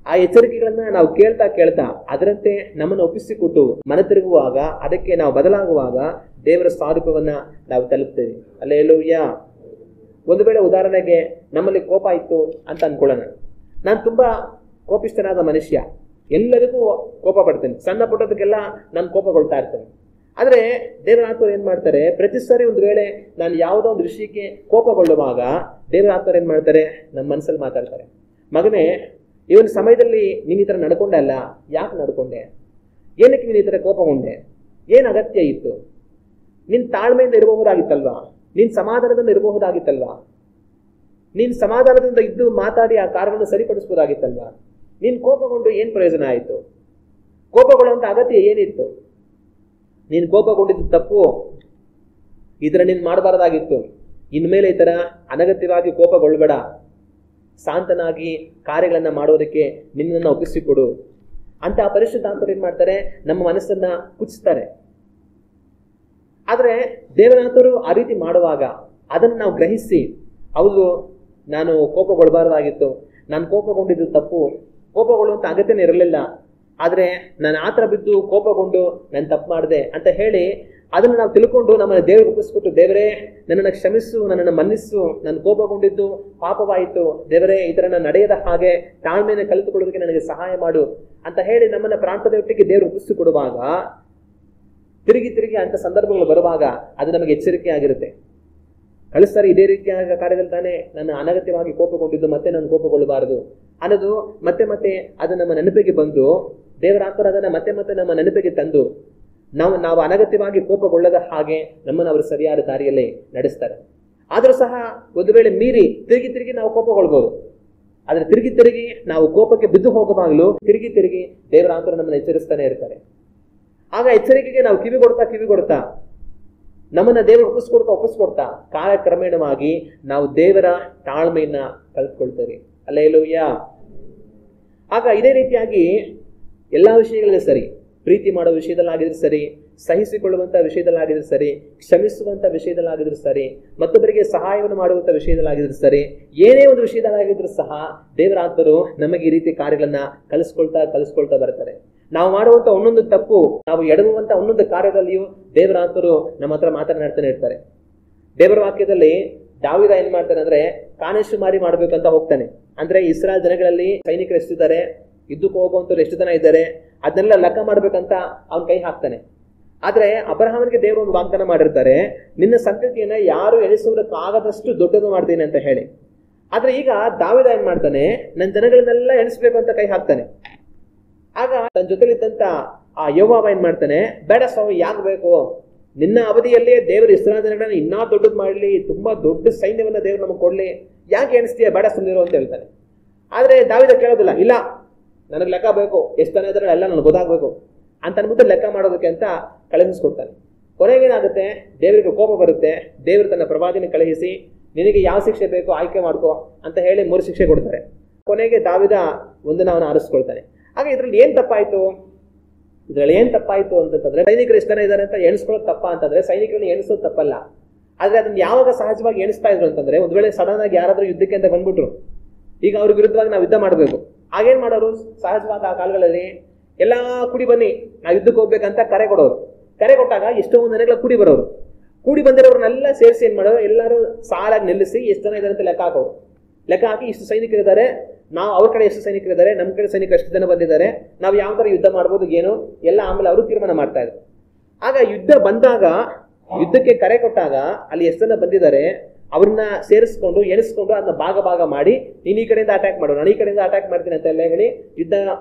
ಆ ಎಚ್ಚರಿಕೆಗಳನ್ನ ನಾವು ಕೇಳ್ತಾ ಕೇಳ್ತಾ ಅದರಂತೆ ನಮ್ಮನ್ನು ಒಪ್ಪಿಸಿಕೊಟ್ಟು ಮನ ತಿರುಗುವಾಗ, ಅದಕ್ಕೆ ನಾವು ಬದಲಾಗುವಾಗ ದೇವರ ಸ್ವರೂಪವನ್ನ ನಾವು ತಲುಪ್ತೇವೆ. ಹಲ್ಲೆಲೂಯ. ಒಂದು ವೇಳೆ ಉದಾಹರಣೆಗೆ ನಮ್ಮಲ್ಲಿ ಕೋಪ ಇತ್ತು ಅಂತ ಅನ್ಕೊಳ್ಳೋಣ. ನಾನು ತುಂಬಾ ಕೋಪಿಷ್ಠನಾದ ಮನುಷ್ಯ, ಎಲ್ಲರಿಗೂ ಕೋಪ ಪಡ್ತೇನೆ, ಸಣ್ಣ ಪುಟ್ಟದಕ್ಕೆಲ್ಲ ನಾನು ಕೋಪಗೊಳ್ತಾ ಇರ್ತೇನೆ. ಆದ್ರೆ ದೇವರಾತ್ಮರು ಏನ್ ಮಾಡ್ತಾರೆ, ಪ್ರತಿ ಸಾರಿ ಒಂದು ವೇಳೆ ನಾನು ಯಾವುದೋ ಒಂದು ವಿಷಯಕ್ಕೆ ಕೋಪಗೊಳ್ಳುವಾಗ ದೇವರಾತ್ಮರು ಏನ್ ಮಾಡ್ತಾರೆ, ನನ್ನ ಮನಸ್ಸಲ್ಲಿ ಮಾತಾಡ್ತಾರೆ. ಮಗನೇ, ಈ ಒಂದು ಸಮಯದಲ್ಲಿ ನೀನ್ ಈ ತರ ನಡ್ಕೊಂಡೆ ಅಲ್ಲ, ಯಾಕೆ ನಡ್ಕೊಂಡೆ, ಏನಕ್ಕೆ ನೀನ್ ಈ ತರ ಕೋಪಗೊಂಡೆ, ಏನ್ ಅಗತ್ಯ ಇತ್ತು, ನೀನ್ ತಾಳ್ಮೆಯಿಂದ ಇರಬಹುದಾಗಿತ್ತಲ್ವಾ, ನೀನ್ ಸಮಾಧಾನದಿಂದ ಇರಬಹುದಾಗಿತ್ತಲ್ವಾ, ನೀನ್ ಸಮಾಧಾನದಿಂದ ಇದ್ದು ಮಾತಾಡಿ ಆ ಕಾರ್ಯವನ್ನು ಸರಿಪಡಿಸಬಹುದಾಗಿತ್ತಲ್ವಾ, ನೀನ್ ಕೋಪಗೊಂಡು ಏನ್ ಪ್ರಯೋಜನ ಆಯಿತು, ಕೋಪಗೊಳ್ಳುವಂತ ಅಗತ್ಯ ಏನಿತ್ತು, ನೀನ್ ಕೋಪಗೊಂಡಿದ್ದು ತಪ್ಪು, ಈ ತರ ನೀನ್ ಮಾಡಬಾರ್ದಾಗಿತ್ತು, ಇನ್ಮೇಲೆ ಈ ತರ ಅನಗತ್ಯವಾಗಿ ಕೋಪಗೊಳ್ಬೇಡ, ಶಾಂತನಾಗಿ ಕಾರ್ಯಗಳನ್ನ ಮಾಡೋದಕ್ಕೆ ನಿನ್ನನ್ನು ಒಪ್ಪಿಸಿಕೊಡು ಅಂತ ಆ ಪರಿಶುದ್ಧಾತ್ಮರು ಏನ್ ಮಾಡ್ತಾರೆ, ನಮ್ಮ ಮನಸ್ಸನ್ನ ಕುಚ್ತಾರೆ. ಆದ್ರೆ ದೇವನಾಥರು ಆ ರೀತಿ ಮಾಡುವಾಗ ಅದನ್ನು ನಾವು ಗ್ರಹಿಸಿ, ಹೌದು ನಾನು ಕೋಪಗೊಳ್ಬಾರ್ದಾಗಿತ್ತು, ನಾನು ಕೋಪಗೊಂಡಿದ್ದು ತಪ್ಪು, ಕೋಪಗೊಳ್ಳುವಂತ ಅಗತ್ಯನೇ ಇರಲಿಲ್ಲ, ಆದ್ರೆ ನಾನು ಆತರ ಬಿದ್ದು ಕೋಪಗೊಂಡು ನಾನು ತಪ್ಪು ಮಾಡಿದೆ ಅಂತ ಹೇಳಿ ಅದನ್ನು ನಾವು ತಿಳ್ಕೊಂಡು ನಮ್ಮನ್ನು ದೇವರಿಗೆ ಒಪ್ಪಿಸ್ಕೊಟ್ಟು, ದೇವರೇ ನನ್ನನ್ನು ಕ್ಷಮಿಸು, ನನ್ನನ್ನು ಮನ್ನಿಸು, ನಾನು ಕೋಪಗೊಂಡಿದ್ದು ಪಾಪವಾಯಿತು, ದೇವರೇ ಈ ತರ ನಾನು ನಡೆಯದ ಹಾಗೆ ತಾಳ್ಮೆಯನ್ನು ಕಲಿತುಕೊಳ್ಳೋದಕ್ಕೆ ನನಗೆ ಸಹಾಯ ಮಾಡು ಅಂತ ಹೇಳಿ ನಮ್ಮನ್ನ ಪ್ರಾಂತದೊಟ್ಟಿಗೆ ದೇವರು ಒಪ್ಪಿಸಿಕೊಡುವಾಗ, ತಿರುಗಿ ತಿರುಗಿ ಅಂತ ಸಂದರ್ಭಗಳು ಬರುವಾಗ ಅದು ನಮಗೆ ಎಚ್ಚರಿಕೆ ಆಗಿರುತ್ತೆ. ಕಳಿಸ್ತಾರೆ, ಇದೇ ರೀತಿಯಾದ ಕಾರ್ಯದಲ್ಲಿ ತಾನೇ ನಾನು ಅನಗತ್ಯವಾಗಿ ಕೋಪಗೊಂಡಿದ್ದು, ಮತ್ತೆ ನಾನು ಕೋಪಗೊಳ್ಳಬಾರದು ಅನ್ನೋದು ಮತ್ತೆ ಮತ್ತೆ ಅದು ನಮ್ಮ ನೆನಪಿಗೆ ಬಂದು ದೇವರಾತ್ಮರು ಅದನ್ನ ಮತ್ತೆ ಮತ್ತೆ ನಮ್ಮ ನೆನಪಿಗೆ ತಂದು ನಾವು ಅನಗತ್ಯವಾಗಿ ಕೋಪಗೊಳ್ಳದ ಹಾಗೆ ನಮ್ಮನ್ನು ಅವರು ಸರಿಯಾದ ದಾರಿಯಲ್ಲಿ ನಡೆಸ್ತಾರೆ. ಆದರೂ ಸಹ ಒಂದು ವೇಳೆ ಮೀರಿ ತಿರುಗಿ ತಿರುಗಿ ನಾವು ಕೋಪಗೊಳ್ಬಹುದು. ಆದ್ರೆ ತಿರುಗಿ ತಿರುಗಿ ನಾವು ಕೋಪಕ್ಕೆ ಬಿದ್ದು ಹೋಗಬಾಗಲು ತಿರುಗಿ ತಿರುಗಿ ದೇವರಾತ್ಮರು ನಮ್ಮನ್ನು ಎಚ್ಚರಿಸ್ತಾನೆ ಇರ್ತಾರೆ. ಆಗ ಎಚ್ಚರಿಕೆಗೆ ನಾವು ಕಿವಿ ಕೊಡ್ತಾ ನಮ್ಮನ್ನ ದೇವರು ಒಪ್ಪಿಸ್ಕೊಡ್ತಾ ಕಾಲಕ್ರಮೇಣವಾಗಿ ನಾವು ದೇವರ ತಾಳ್ಮೆಯನ್ನ ಕಲ್ತ್ಕೊಳ್ತೇವೆ. ಹಲ್ಲೆಲೂಯ. ಆಗ ಇದೇ ರೀತಿಯಾಗಿ ಎಲ್ಲಾ ವಿಷಯಗಳಲ್ಲಿ ಸರಿ, ಪ್ರೀತಿ ಮಾಡೋ ವಿಷಯದಲ್ಲಾಗಿದ್ರು ಸರಿ, ಸಹಿಸಿಕೊಳ್ಳುವಂತ ವಿಷಯದಲ್ಲಾಗಿದ್ರು ಸರಿ, ಕ್ಷಮಿಸುವಂತ ವಿಷಯದಲ್ಲಾಗಿದ್ರು ಸರಿ, ಮತ್ತೊಬ್ಬರಿಗೆ ಸಹಾಯವನ್ನು ಮಾಡುವಂತ ವಿಷಯದಲ್ಲಾಗಿದ್ರು ಸರಿ, ಏನೇ ಒಂದು ವಿಷಯದಲ್ಲಾಗಿದ್ರು ಸಹ ದೇವರಾತ್ಮರು ನಮಗೆ ಈ ರೀತಿ ಕಾರ್ಯಗಳನ್ನ ಕಲಿಸ್ಕೊಳ್ತಾ ಬರ್ತಾರೆ. ನಾವು ಮಾಡುವಂತ ಒಂದೊಂದು ತಪ್ಪು, ನಾವು ಎಡವುವಂತ ಒಂದೊಂದು ಕಾರ್ಯದಲ್ಲಿಯೂ ದೇವರಾತ್ಮರು ನಮ್ಮ ಹತ್ರ ಮಾತನಾಡ್ತಾನೆ ಇರ್ತಾರೆ. ದೇವರ ವಾಕ್ಯದಲ್ಲಿ ದಾವೀದ ಏನ್ ಮಾಡ್ತಾನೆ ಅಂದ್ರೆ, ಕಾಣೆಶುಮಾರಿ ಮಾಡ್ಬೇಕಂತ ಹೋಗ್ತಾನೆ. ಅಂದ್ರೆ ಇಸ್ರಾಯೇಲ್ ಜನಗಳಲ್ಲಿ ಸೈನಿಕರು ಎಷ್ಟಿದ್ದಾರೆ, ಯುದ್ಧಕ್ಕೆ ಹೋಗುವಂತವ್ರು ಎಷ್ಟು ಜನ ಇದ್ದಾರೆ, ಅದನ್ನೆಲ್ಲ ಲೆಕ್ಕ ಮಾಡ್ಬೇಕಂತ ಅವ್ನ ಕೈ ಹಾಕ್ತಾನೆ. ಆದ್ರೆ ಅಬ್ರಹಾಮನಿಗೆ ದೇವರು ಒಂದು ವಾಗ್ದಾನ ಮಾಡಿರ್ತಾರೆ, ನಿನ್ನ ಸಂತತಿಯನ್ನ ಯಾರು ಎಣಿಸುವುದಕ್ಕಾಗದಷ್ಟು ದೊಡ್ಡದು ಮಾಡ್ತೀನಿ ಅಂತ ಹೇಳಿ. ಆದ್ರೆ ಈಗ ದಾವೀದ ಏನ್ ಮಾಡ್ತಾನೆ, ನನ್ನ ಜನಗಳನ್ನೆಲ್ಲ ಎಣಿಸ್ಬೇಕು ಅಂತ ಕೈ ಹಾಕ್ತಾನೆ. ಆಗ ತನ್ನ ಜೊತೆಲಿದ್ದಂತ ಆ ಯೋವಾಬ ಏನ್ ಮಾಡ್ತಾನೆ, ಬೇಡ ಸ್ವಾಮಿ, ಯಾಕೆ ಬೇಕು, ನಿನ್ನ ಅವಧಿಯಲ್ಲೇ ದೇವರು ಇಸ್ರಾಯೇಲ್ ಜನಗಳನ್ನ ಇನ್ನೂ ದೊಡ್ಡದು ಮಾಡಲಿ, ತುಂಬಾ ದೊಡ್ಡ ಸೈನ್ಯವನ್ನ ದೇವರು ನಮಗೆ ಕೊಡ್ಲಿ, ಯಾಕೆ ಎಣಿಸ್ತೀಯ, ಬೇಡ ಸುಮ್ಮನಿರು ಅಂತ ಹೇಳ್ತಾನೆ. ಆದ್ರೆ ದಾವೀದ ಕೇಳೋದಿಲ್ಲ, ಇಲ್ಲ ನನಗೆ ಲೆಕ್ಕ ಬೇಕು, ಎಷ್ಟು ಜನ ಇದ್ರೆ ಎಲ್ಲ ನನಗೆ ಗೊತ್ತಾಗ್ಬೇಕು ಅಂತ ಅನ್ಬಿಟ್ಟು ಲೆಕ್ಕ ಮಾಡೋದಕ್ಕೆ ಅಂತ ಕಳುಹಿಸ್ಕೊಡ್ತಾನೆ. ಕೊನೆಗೇನಾಗುತ್ತೆ, ದೇವರಿಗೆ ಕೋಪ ಬರುತ್ತೆ. ದೇವರು ತನ್ನ ಪ್ರವಾದಿನ ಕಳುಹಿಸಿ, ನಿನಗೆ ಯಾವ ಶಿಕ್ಷೆ ಬೇಕೋ ಆಯ್ಕೆ ಮಾಡ್ಕೋ ಅಂತ ಹೇಳಿ 3 ಶಿಕ್ಷೆ ಕೊಡ್ತಾರೆ. ಕೊನೆಗೆ ದಾವೀದ ಒಂದನ್ನ ಅವನು ಆರಿಸ್ಕೊಳ್ತಾನೆ. ಆಗ ಇದ್ರಲ್ಲಿ ಏನ್ ತಪ್ಪಾಯ್ತು ಅಂತಂದ್ರೆ, ಸೈನಿಕರು ಎಷ್ಟು ಜನ ಇದ್ದಾರೆ ಅಂತ ಎಣಿಸ್ಕೊಳ್ಳೋದು ತಪ್ಪ ಅಂತಂದ್ರೆ, ಸೈನಿಕರನ್ನ ಎಣಿಸೋದು ತಪ್ಪಲ್ಲ. ಆದ್ರೆ ಅದನ್ನ ಯಾವಾಗ ಸಹಜವಾಗಿ ಎಣಿಸ್ತಾ ಇದ್ರು ಅಂತಂದ್ರೆ, ಒಂದ್ ವೇಳೆ ಸಡನ್ ಆಗಿ ಯಾರಾದ್ರೂ ಯುದ್ಧಕ್ಕೆ ಅಂತ ಬಂದ್ಬಿಟ್ರು, ಈಗ ಅವ್ರ ವಿರುದ್ಧವಾಗಿ ನಾವು ಯುದ್ಧ ಮಾಡಬೇಕು, ಆಗೇನ್ ಮಾಡೋರು, ಸಹಜವಾದ ಆ ಕಾಲಗಳಲ್ಲಿ ಎಲ್ಲಾ ಕೂಡಿ ಬನ್ನಿ ನಾವು ಯುದ್ಧಕ್ಕೆ ಹೋಗ್ಬೇಕಂತ ಕರೆ ಕೊಡೋರು. ಕರೆ ಕೊಟ್ಟಾಗ ಎಷ್ಟೋ ಒಂದು ಜನಗಳ ಕೂಡಿ ಬರೋರು. ಕೂಡಿ ಬಂದಿರೋರ್ನೆಲ್ಲ ಸೇರಿಸಿ ಏನ್ ಮಾಡೋರು, ಎಲ್ಲರೂ ಸಾಲಾಗಿ ನಿಲ್ಲಿಸಿ ಎಷ್ಟು ಜನ ಇದ್ದಾರೆ ಅಂತ ಲೆಕ್ಕ ಹಾಕೋರು. ಲೆಕ್ಕ ಹಾಕಿ ಇಷ್ಟು ಸೈನಿಕರಿದ್ದಾರೆ, ನಾವು ಅವ್ರ ಕಡೆ ಎಷ್ಟು ಸೈನಿಕರಿದ್ದಾರೆ, ನಮ್ಮ ಕಡೆ ಸೈನಿಕರು ಎಷ್ಟು ಜನ ಬಂದಿದ್ದಾರೆ, ನಾವು ಯಾವ ತರ ಯುದ್ಧ ಮಾಡ್ಬೋದು ಏನು ಎಲ್ಲ ಆಮೇಲೆ ಅವರು ತೀರ್ಮಾನ ಮಾಡ್ತಾ ಇದ್ರು. ಆಗ ಯುದ್ಧ ಬಂದಾಗ ಯುದ್ಧಕ್ಕೆ ಕರೆ ಕೊಟ್ಟಾಗ ಅಲ್ಲಿ ಎಷ್ಟು ಜನ ಬಂದಿದ್ದಾರೆ ಅವ್ರನ್ನ ಸೇರಿಸ್ಕೊಂಡು ಎಣಿಸ್ಕೊಂಡು ಅದನ್ನ ಭಾಗ ಭಾಗ ಮಾಡಿ ನೀನ್ ಈ ಕಡೆಯಿಂದ ಅಟ್ಯಾಕ್ ಮಾಡು, ನಾನು ಈ ಕಡೆಯಿಂದ ಅಟ್ಯಾಕ್ ಮಾಡ್ತೀನಿ ಅಂತ ಎಲ್ಲ ಹೇಳಿ ಯುದ್ಧ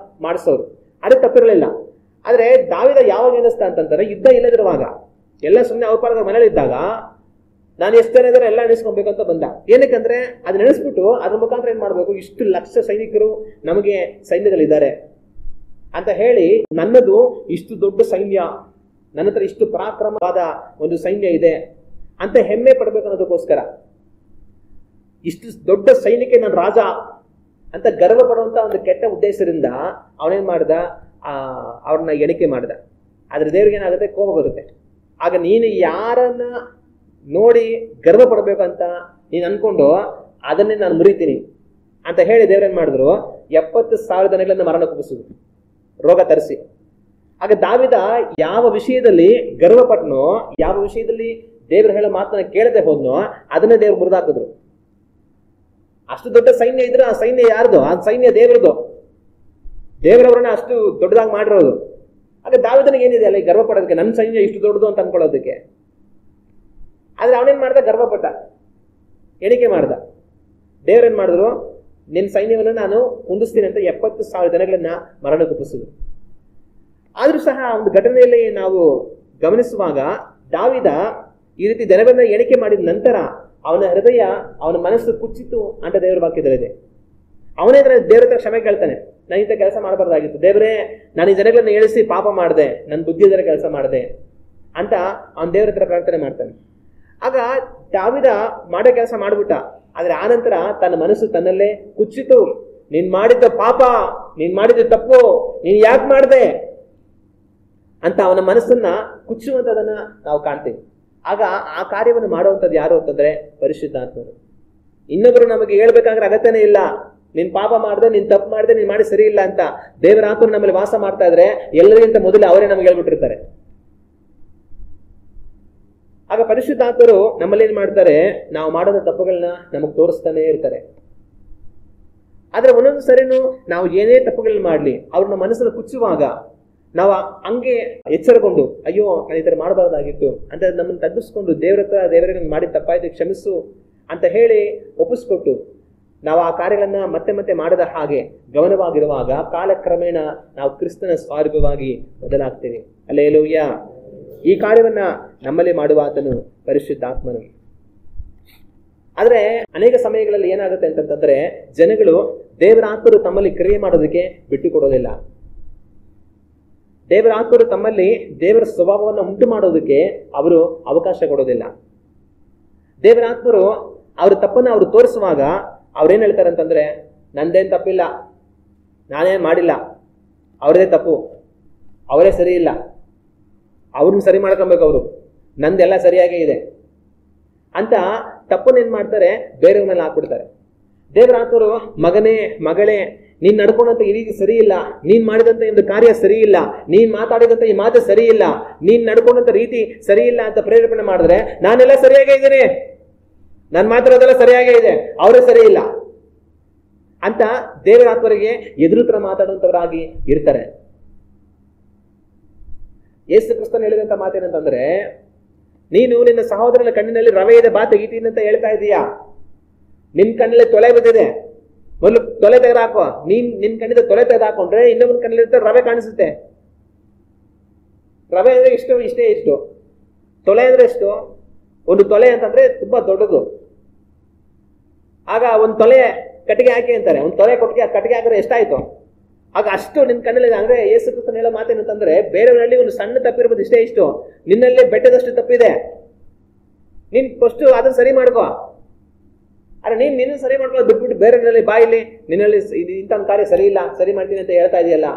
ಮಾಡಿಸೋರು. ಅದು ತಪ್ಪಿರಲಿಲ್ಲ. ಆದ್ರೆ ದಾವಿದ ಯಾವಾಗ ಎಣಿಸ್ತಾ ಅಂತಂತಾರೆ, ಯುದ್ಧ ಇಲ್ಲದಿರುವಾಗ, ಎಲ್ಲ ಸುಮ್ಮನೆ ಅವ್ರ ಪಾದ ಮನೇಲಿ ಇದ್ದಾಗ ನಾನು ಎಷ್ಟು ಜನ ಇದ್ದಾರೆ ಎಲ್ಲ ಎಣಿಸ್ಕೊಬೇಕಂತ ಬಂದ. ಏನಕ್ಕಂದ್ರೆ ಅದನ್ನ ಎಣಿಸ್ಬಿಟ್ಟು ಅದ್ರ ಮುಖಾಂತರ ಏನ್ ಮಾಡ್ಬೇಕು, ಇಷ್ಟು ಲಕ್ಷ ಸೈನಿಕರು ನಮಗೆ ಸೈನ್ಯದಲ್ಲಿದ್ದಾರೆ ಅಂತ ಹೇಳಿ, ನನ್ನದು ಇಷ್ಟು ದೊಡ್ಡ ಸೈನ್ಯ, ನನ್ನ ಹತ್ರ ಇಷ್ಟು ಪರಾಕ್ರಮವಾದ ಒಂದು ಸೈನ್ಯ ಇದೆ ಅಂತ ಹೆಮ್ಮೆ ಪಡ್ಬೇಕು ಅನ್ನೋದಕ್ಕೋಸ್ಕರ, ಇಷ್ಟು ದೊಡ್ಡ ಸೈನ್ಯಕ್ಕೆ ನಾನು ರಾಜ ಅಂತ ಗರ್ವ ಪಡುವಂತ ಒಂದು ಕೆಟ್ಟ ಉದ್ದೇಶದಿಂದ ಅವನೇನ್ ಮಾಡ್ದ, ಅವ್ರನ್ನ ಎಣಿಕೆ ಮಾಡ್ದ. ಆದ್ರೆ ದೇವ್ರಿಗೆ ಏನಾಗುತ್ತೆ, ಕೋಪ ಬರುತ್ತೆ. ಆಗ ನೀನು ಯಾರನ್ನ ನೋಡಿ ಗರ್ವ ಪಡಬೇಕು ಅಂತ ನೀನು ಅನ್ಕೊಂಡು ಅದನ್ನೇ ನಾನು ಮುರಿತೀನಿ ಅಂತ ಹೇಳಿ ದೇವ್ರೇನ್ ಮಾಡಿದ್ರು, 70,000 ಜನಗಳನ್ನ ಮರಣ ಕುಗ್ಗಿಸಿದ್ರು, ರೋಗ ತರಿಸಿ. ಆಗ ದಾವಿದ ಯಾವ ವಿಷಯದಲ್ಲಿ ಗರ್ವ ಪಟ್ನೋ, ಯಾವ ವಿಷಯದಲ್ಲಿ ದೇವ್ರು ಹೇಳೋ ಮಾತನ್ನ ಕೇಳದೆ ಹೋದ್ನೋ ಅದನ್ನ ದೇವ್ರು ಮುರಿದಾಕಿದ್ರು. ಅಷ್ಟು ದೊಡ್ಡ ಸೈನ್ಯ ಇದ್ರೆ ಆ ಸೈನ್ಯ ಯಾರ್ದು? ಆ ಸೈನ್ಯ ದೇವ್ರದ್ದು. ದೇವರವ್ರನ್ನ ಅಷ್ಟು ದೊಡ್ಡದಾಗಿ ಮಾಡಿರೋದು. ಆಗ ದಾವಿದನಿಗೆ ಏನಿದೆ ಅಲ್ಲಿ ಗರ್ವ ಪಡೋದಕ್ಕೆ, ನನ್ನ ಸೈನ್ಯ ಇಷ್ಟು ದೊಡ್ಡದು ಅಂತ ಅನ್ಕೊಳ್ಳೋದಕ್ಕೆ. ಆದ್ರೆ ಅವನೇನ್ ಮಾಡ್ದ, ಗರ್ವ ಪಟ್ಟ, ಎಣಿಕೆ ಮಾಡ್ದ. ದೇವ್ರೇನ್ ಮಾಡಿದ್ರು, ನಿನ್ನ ಸೈನ್ಯವನ್ನು ನಾನು ಕುಂದಿಸ್ತೀನಿ ಅಂತ 70,000 ಜನಗಳನ್ನ ಮರಣ ಕುಪ್ಪಿಸಿದ್ರು. ಆದ್ರೂ ಸಹ ಒಂದು ಘಟನೆಯಲ್ಲಿ ನಾವು ಗಮನಿಸುವಾಗ ದಾವಿದ ಈ ರೀತಿ ಜನಗಳನ್ನ ಎಣಿಕೆ ಮಾಡಿದ ನಂತರ ಅವನ ಹೃದಯ, ಅವನ ಮನಸ್ಸು ಕುಚ್ಚಿತು ಅಂತ ದೇವರ ವಾಕ್ಯದಲ್ಲಿದೆ. ಅವನೇ ದೇವ್ರ ಹತ್ರ ಕ್ಷಮೆ ಕೇಳ್ತಾನೆ, ನಾನು ಇಂಥ ಕೆಲಸ ಮಾಡಬಾರ್ದಾಗಿತ್ತು ದೇವರೇ, ನಾನು ಈ ಜನಗಳನ್ನ ಎಣಿಸಿ ಪಾಪ ಮಾಡಿದೆ, ನನ್ನ ಬುದ್ಧಿ ಇದರ ಕೆಲಸ ಮಾಡಿದೆ ಅಂತ ಅವನ ದೇವ್ರ ಹತ್ರ ಪ್ರಾರ್ಥನೆ ಮಾಡ್ತಾನೆ. ಆಗ ದಾವಿದ ಮಾಡೋ ಕೆಲಸ ಮಾಡ್ಬಿಟ್ಟ. ಆದ್ರೆ ಆನಂತರ ತನ್ನ ಮನಸ್ಸು ತನ್ನಲ್ಲೇ ಕುಚ್ಚಿತು. ನೀನ್ ಮಾಡಿದ್ದ ಪಾಪ, ನೀನ್ ಮಾಡಿದ ತಪ್ಪು, ನೀನ್ ಯಾಕೆ ಮಾಡ್ದೆ ಅಂತ ಅವನ ಮನಸ್ಸನ್ನ ಕುಚ್ಚುವಂತದನ್ನ ನಾವು ಕಾಣ್ತೀವಿ. ಆಗ ಆ ಕಾರ್ಯವನ್ನು ಮಾಡುವಂಥದ್ದು ಯಾರು ಅಂತಂದ್ರೆ ಪರಿಶುದ್ಧಾತ್ಮರು. ಇನ್ನೊಬ್ರು ನಮಗೆ ಹೇಳ್ಬೇಕಾದ್ರೆ ಅಗತ್ಯನೇ ಇಲ್ಲ, ನೀನ್ ಪಾಪ ಮಾಡ್ದೆ, ನೀನ್ ತಪ್ಪು ಮಾಡ್ದೆ, ನೀನ್ ಮಾಡಿ ಸರಿ ಇಲ್ಲ ಅಂತ. ದೇವರ ಆತ್ಮರು ನಮ್ಮಲ್ಲಿ ವಾಸ ಮಾಡ್ತಾ ಇದ್ರೆ ಎಲ್ಲರಿಗಿಂತ ಮೊದಲು ಅವರೇ ನಮ್ಗೆ ಹೇಳ್ಬಿಟ್ಟಿರ್ತಾರೆ. ಆಗ ಪರಿಶುದ್ಧಾತ್ಮರು ನಮ್ಮಲ್ಲಿ ಏನ್ ಮಾಡ್ತಾರೆ, ನಾವು ಮಾಡೋದ ತಪ್ಪುಗಳನ್ನ ನಮಗ್ ತೋರಿಸ್ತಾನೆ ಇರ್ತಾರೆ. ಆದ್ರೆ ಒಂದೊಂದು ಸರಿನೂ ನಾವು ಏನೇ ತಪ್ಪುಗಳನ್ನ ಮಾಡ್ಲಿ, ಅವ್ರನ್ನ ಮನಸ್ಸನ್ನು ಕುಚ್ಚುವಾಗ ನಾವು ಹಂಗೆ ಎಚ್ಚರಗೊಂಡು, ಅಯ್ಯೋ ನಾನು ಈ ತರ ಮಾಡಬಾರ್ದಾಗಿತ್ತು ಅಂತ ನಮ್ಮನ್ನು ತಗ್ಗಿಸ್ಕೊಂಡು ದೇವ್ರ ಹತ್ರ, ದೇವರಿಗೆ ಮಾಡಿದ ತಪ್ಪಾಯ್ತು ಕ್ಷಮಿಸು ಅಂತ ಹೇಳಿ ಒಪ್ಪಿಸ್ಕೊಟ್ಟು ನಾವು ಆ ಕಾರ್ಯಗಳನ್ನ ಮತ್ತೆ ಮತ್ತೆ ಮಾಡದ ಹಾಗೆ ಗಮನವಾಗಿರುವಾಗ ಕಾಲಕ್ರಮೇಣ ನಾವು ಕ್ರಿಸ್ತನ ಸ್ವರೂಪವಾಗಿ ಬದಲಾಗ್ತೇವೆ. ಹಲ್ಲೆಲೂಯಾ. ಈ ಕಾರ್ಯವನ್ನ ನಮ್ಮಲ್ಲಿ ಮಾಡುವ ಆತನು ಪರಿಶುದ್ಧಾತ್ಮನು. ಆದ್ರೆ ಅನೇಕ ಸಮಯಗಳಲ್ಲಿ ಏನಾಗುತ್ತೆ ಅಂತಂದ್ರೆ, ಜನಗಳು ದೇವರ ಆತ್ಮರು ತಮ್ಮಲ್ಲಿ ಕ್ರಿಯೆ ಮಾಡೋದಕ್ಕೆ ಬಿಟ್ಟು ಕೊಡೋದಿಲ್ಲ. ದೇವರ ಆತ್ಮರು ತಮ್ಮಲ್ಲಿ ದೇವರ ಸ್ವಭಾವವನ್ನು ಉಂಟು ಮಾಡೋದಕ್ಕೆ ಅವರು ಅವಕಾಶ ಕೊಡೋದಿಲ್ಲ. ದೇವರ ಆತ್ಮರು ಅವ್ರ ತಪ್ಪನ್ನ ಅವರು ತೋರಿಸುವಾಗ ಅವ್ರೇನ್ ಹೇಳ್ತಾರೆ ಅಂತಂದ್ರೆ, ನಂದೇನ್ ತಪ್ಪಿಲ್ಲ, ನಾನೇನ್ ಮಾಡಿಲ್ಲ, ಅವರದೇ ತಪ್ಪು, ಅವರೇ ಸರಿ ಇಲ್ಲ, ಅವ್ರನ್ನ ಸರಿ ಮಾಡ್ಕೊಬೇಕು, ಅವರು ನಂದೆಲ್ಲ ಸರಿಯಾಗೇ ಇದೆ ಅಂತ ತಪ್ಪನ್ನ ಏನ್ ಮಾಡ್ತಾರೆ, ಬೇರೆಯವ್ರ ಮೇಲೆ ಹಾಕ್ಬಿಡ್ತಾರೆ. ದೇವರ ಆತ್ಮರು, ಮಗನೇ ಮಗಳೇ, ನೀನ್ ನಡ್ಕೊಂಡಂತ ಈ ರೀತಿ ಸರಿ ಇಲ್ಲ, ನೀನ್ ಮಾಡಿದಂತ ಒಂದು ಕಾರ್ಯ ಸರಿ ಇಲ್ಲ, ನೀನ್ ಮಾತಾಡಿದಂತ ಈ ಮಾತು ಸರಿ ಇಲ್ಲ, ನೀನ್ ನಡ್ಕೊಂಡಂತ ರೀತಿ ಸರಿ ಇಲ್ಲ ಅಂತ ಪ್ರೇರೇಪಣೆ ಮಾಡಿದ್ರೆ, ನಾನೆಲ್ಲ ಸರಿಯಾಗೇ ಇದ್ದೀನಿ, ನಾನು ಮಾತಾಡೋದೆಲ್ಲ ಸರಿಯಾಗೇ ಇದೆ, ಅವರೇ ಸರಿ ಇಲ್ಲ ಅಂತ ದೇವರ ಆತ್ಮರಿಗೆ ಎದುರುತ್ರ ಮಾತಾಡುವಂತವರಾಗಿ ಇರ್ತಾರೆ. ಯೇಸು ಕ್ರಿಸ್ತನು ಹೇಳಿದಂತ ಮಾತೇನಂತಂದ್ರೆ, ನೀನು ನಿನ್ನ ಸಹೋದರನ ಕಣ್ಣಿನಲ್ಲಿ ರವೆ ಇದೆ ಬಾ ತೆಗಿತೀನಿ ಅಂತ ಹೇಳ್ತಾ ಇದೀಯಾ, ನಿನ್ ಕಣ್ಣಲ್ಲಿ ತೊಲೆ ಬಿದ್ದಿದೆ, ಮೊದಲು ತೊಲೆ ತೆಗೆದಾಕೋ. ನಿನ್ ಕಣ್ಣಿಂದ ತೊಲೆ ತೆಗೆದಾಕೊಂಡ್ರೆ ಇನ್ನೊಬ್ಬನ ಕಣ್ಣಲ್ಲಿ ರವೆ ಕಾಣಿಸುತ್ತೆ. ರವೆ ಅಂದ್ರೆ ಇಷ್ಟೇ ಇಷ್ಟು, ತೊಲೆ ಅಂದ್ರೆ ಎಷ್ಟು? ಒಂದು ತೊಲೆ ಅಂತಂದ್ರೆ ತುಂಬಾ ದೊಡ್ಡದು. ಆಗ ಒಂದು ತೊಲೆ ಕಟ್ಟಿಗೆ ಹಾಕಿ ಅಂತಾರೆ, ಒಂದು ತೊಲೆ ಕಟ್ಟಿಗೆ ಹಾಕಿದ್ರೆ ಎಷ್ಟಾಯ್ತು? ಆಗ ಅಷ್ಟು ನಿನ್ ಕಣ್ಣಲ್ಲಿ. ಅಂದ್ರೆ ಯೇಸು ಕ್ರಿಸ್ತನು ಹೇಳೋ ಮಾತೇನಂತಂದ್ರೆ, ಬೇರೆಯವರಲ್ಲಿ ಒಂದು ಸಣ್ಣ ತಪ್ಪಿರ್ಬೋದು, ಇಷ್ಟು, ನಿನ್ನಲ್ಲಿ ಬೆಟ್ಟದಷ್ಟು ತಪ್ಪಿದೆ, ನೀನ್ ಫಸ್ಟ್ ಅದನ್ನ ಸರಿ ಮಾಡ್ಕೋ. ಅರೆ ನಿನ್ನ ಸರಿ ಮಾಡ್ಕೊಳ್ಳೋದು ಬಿಟ್ಬಿಟ್ಟು ಬೇರೆಯವರಲ್ಲಿ ಬಾಯಿಲಿ ನಿನ್ನಲ್ಲಿ ಇಂಥ ಒಂದು ಕಾರ್ಯ ಸರಿ ಇಲ್ಲ, ಸರಿ ಮಾಡ್ತೀನಿ ಅಂತ ಹೇಳ್ತಾ ಇದೆಯಲ್ಲ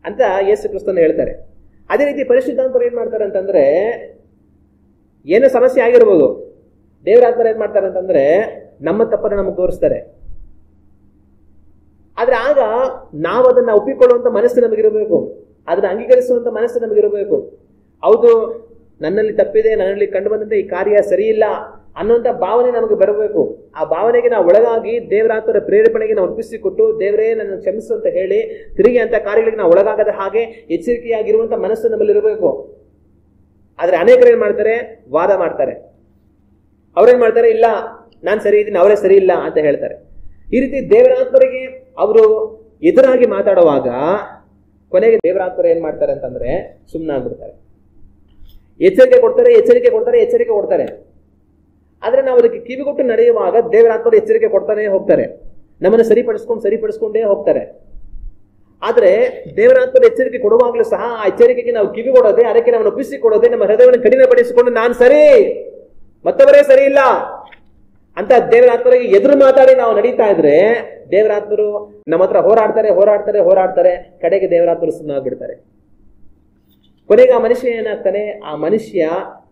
ಅಂತ ಯೇಸು ಕ್ರಿಸ್ತನು ಹೇಳ್ತಾರೆ. ಅದೇ ರೀತಿ ಪರಿಶುದ್ಧಾತ್ಮರು ಏನ್ ಮಾಡ್ತಾರೆ ಅಂತಂದ್ರೆ, ಏನೋ ಸಮಸ್ಯೆ ಆಗಿರ್ಬೋದು, ದೇವರಾತ್ಮರು ಏನ್ ಮಾಡ್ತಾರೆ ಅಂತಂದ್ರೆ ನಮ್ಮ ತಪ್ಪನ್ನು ನಮಗೆ ತೋರಿಸ್ತಾರೆ. ಆದ್ರೆ ಆಗ ನಾವು ಅದನ್ನ ಒಪ್ಪಿಕೊಳ್ಳುವಂತ ಮನಸ್ಸು ನಮಗಿರಬೇಕು, ಅದನ್ನ ಅಂಗೀಕರಿಸುವಂತ ಮನಸ್ಸು ನಮಗಿರಬೇಕು. ಹೌದು, ನನ್ನಲ್ಲಿ ತಪ್ಪಿದೆ, ನನ್ನಲ್ಲಿ ಕಂಡು ಬಂದಂತೆ ಈ ಕಾರ್ಯ ಸರಿ ಇಲ್ಲ ಅನ್ನುವಂಥ ಭಾವನೆ ನಮಗೆ ಬರಬೇಕು. ಆ ಭಾವನೆಗೆ ನಾವು ಒಳಗಾಗಿ ದೇವರಾತ್ಮರ ಪ್ರೇರೇಪಣೆಗೆ ನಾವು ಒಪ್ಪಿಸಿಕೊಟ್ಟು, ದೇವರೇ ನನ್ನ ಕ್ಷಮಿಸು ಅಂತ ಹೇಳಿ ತಿರುಗಿ ಅಂತ ಕಾರ್ಯಗಳಿಗೆ ನಾವು ಒಳಗಾಗದ ಹಾಗೆ ಎಚ್ಚರಿಕೆಯಾಗಿರುವಂತ ಮನಸ್ಸು ನಮ್ಮಲ್ಲಿರಬೇಕು. ಆದ್ರೆ ಅನೇಕರು ಏನ್ ಮಾಡ್ತಾರೆ, ವಾದ ಮಾಡ್ತಾರೆ. ಅವ್ರೇನ್ ಮಾಡ್ತಾರೆ, ಇಲ್ಲ ನಾನ್ ಸರಿ ಇದ್ದೀನಿ, ಅವರೇ ಸರಿ ಇಲ್ಲ ಅಂತ ಹೇಳ್ತಾರೆ. ಈ ರೀತಿ ದೇವರಾತ್ಮರಿಗೆ ಅವರು ಎದುರಾಗಿ ಮಾತಾಡುವಾಗ ಕೊನೆಗೆ ದೇವರಾತ್ಮರು ಏನ್ ಮಾಡ್ತಾರೆ ಅಂತಂದ್ರೆ ಸುಮ್ಮನಾಗ್ಬಿಡ್ತಾರೆ. ಎಚ್ಚರಿಕೆ ಕೊಡ್ತಾರೆ. ಆದ್ರೆ ನಾವು ಅದಕ್ಕೆ ಕಿವಿಗೊಟ್ಟು ನಡೆಯುವಾಗ ದೇವರಾತ್ಮರು ಎಚ್ಚರಿಕೆ ಕೊಡ್ತಾನೆ ಹೋಗ್ತಾರೆ, ನಮ್ಮನ್ನು ಸರಿಪಡಿಸ್ಕೊಂಡೇ ಹೋಗ್ತಾರೆ. ಆದ್ರೆ ದೇವರಾತ್ಮರು ಎಚ್ಚರಿಕೆ ಕೊಡುವಾಗಲೂ ಸಹ ಆ ಎಚ್ಚರಿಕೆಗೆ ನಾವು ಕಿವಿ ಕೊಡೋದೆ, ಅದಕ್ಕೆ ನಾವು ಒಪ್ಪಿಸಿಕೊಡೋದೆ, ನಮ್ಮ ಹೃದಯವನ್ನು ಕಠಿಣಪಡಿಸಿಕೊಂಡು ನಾನು ಸರಿ ಮತ್ತವರೇ ಸರಿ ಇಲ್ಲ ಅಂತ ದೇವರಾತ್ಮರಿಗೆ ಎದುರು ಮಾತಾಡಿ ನಾವು ನಡೀತಾ ಇದ್ರೆ ದೇವರಾತ್ಮರು ನಮ್ಮ ಹತ್ರ ಹೋರಾಡ್ತಾರೆ. ಕಡೆಗೆ ದೇವರಾತ್ಮರು ಸುಮ್ಮನಾಗ್ಬಿಡ್ತಾರೆ. ಕೊನೆಗೆ ಆ ಮನುಷ್ಯ ಏನಾಗ್ತಾನೆ, ಆ ಮನುಷ್ಯ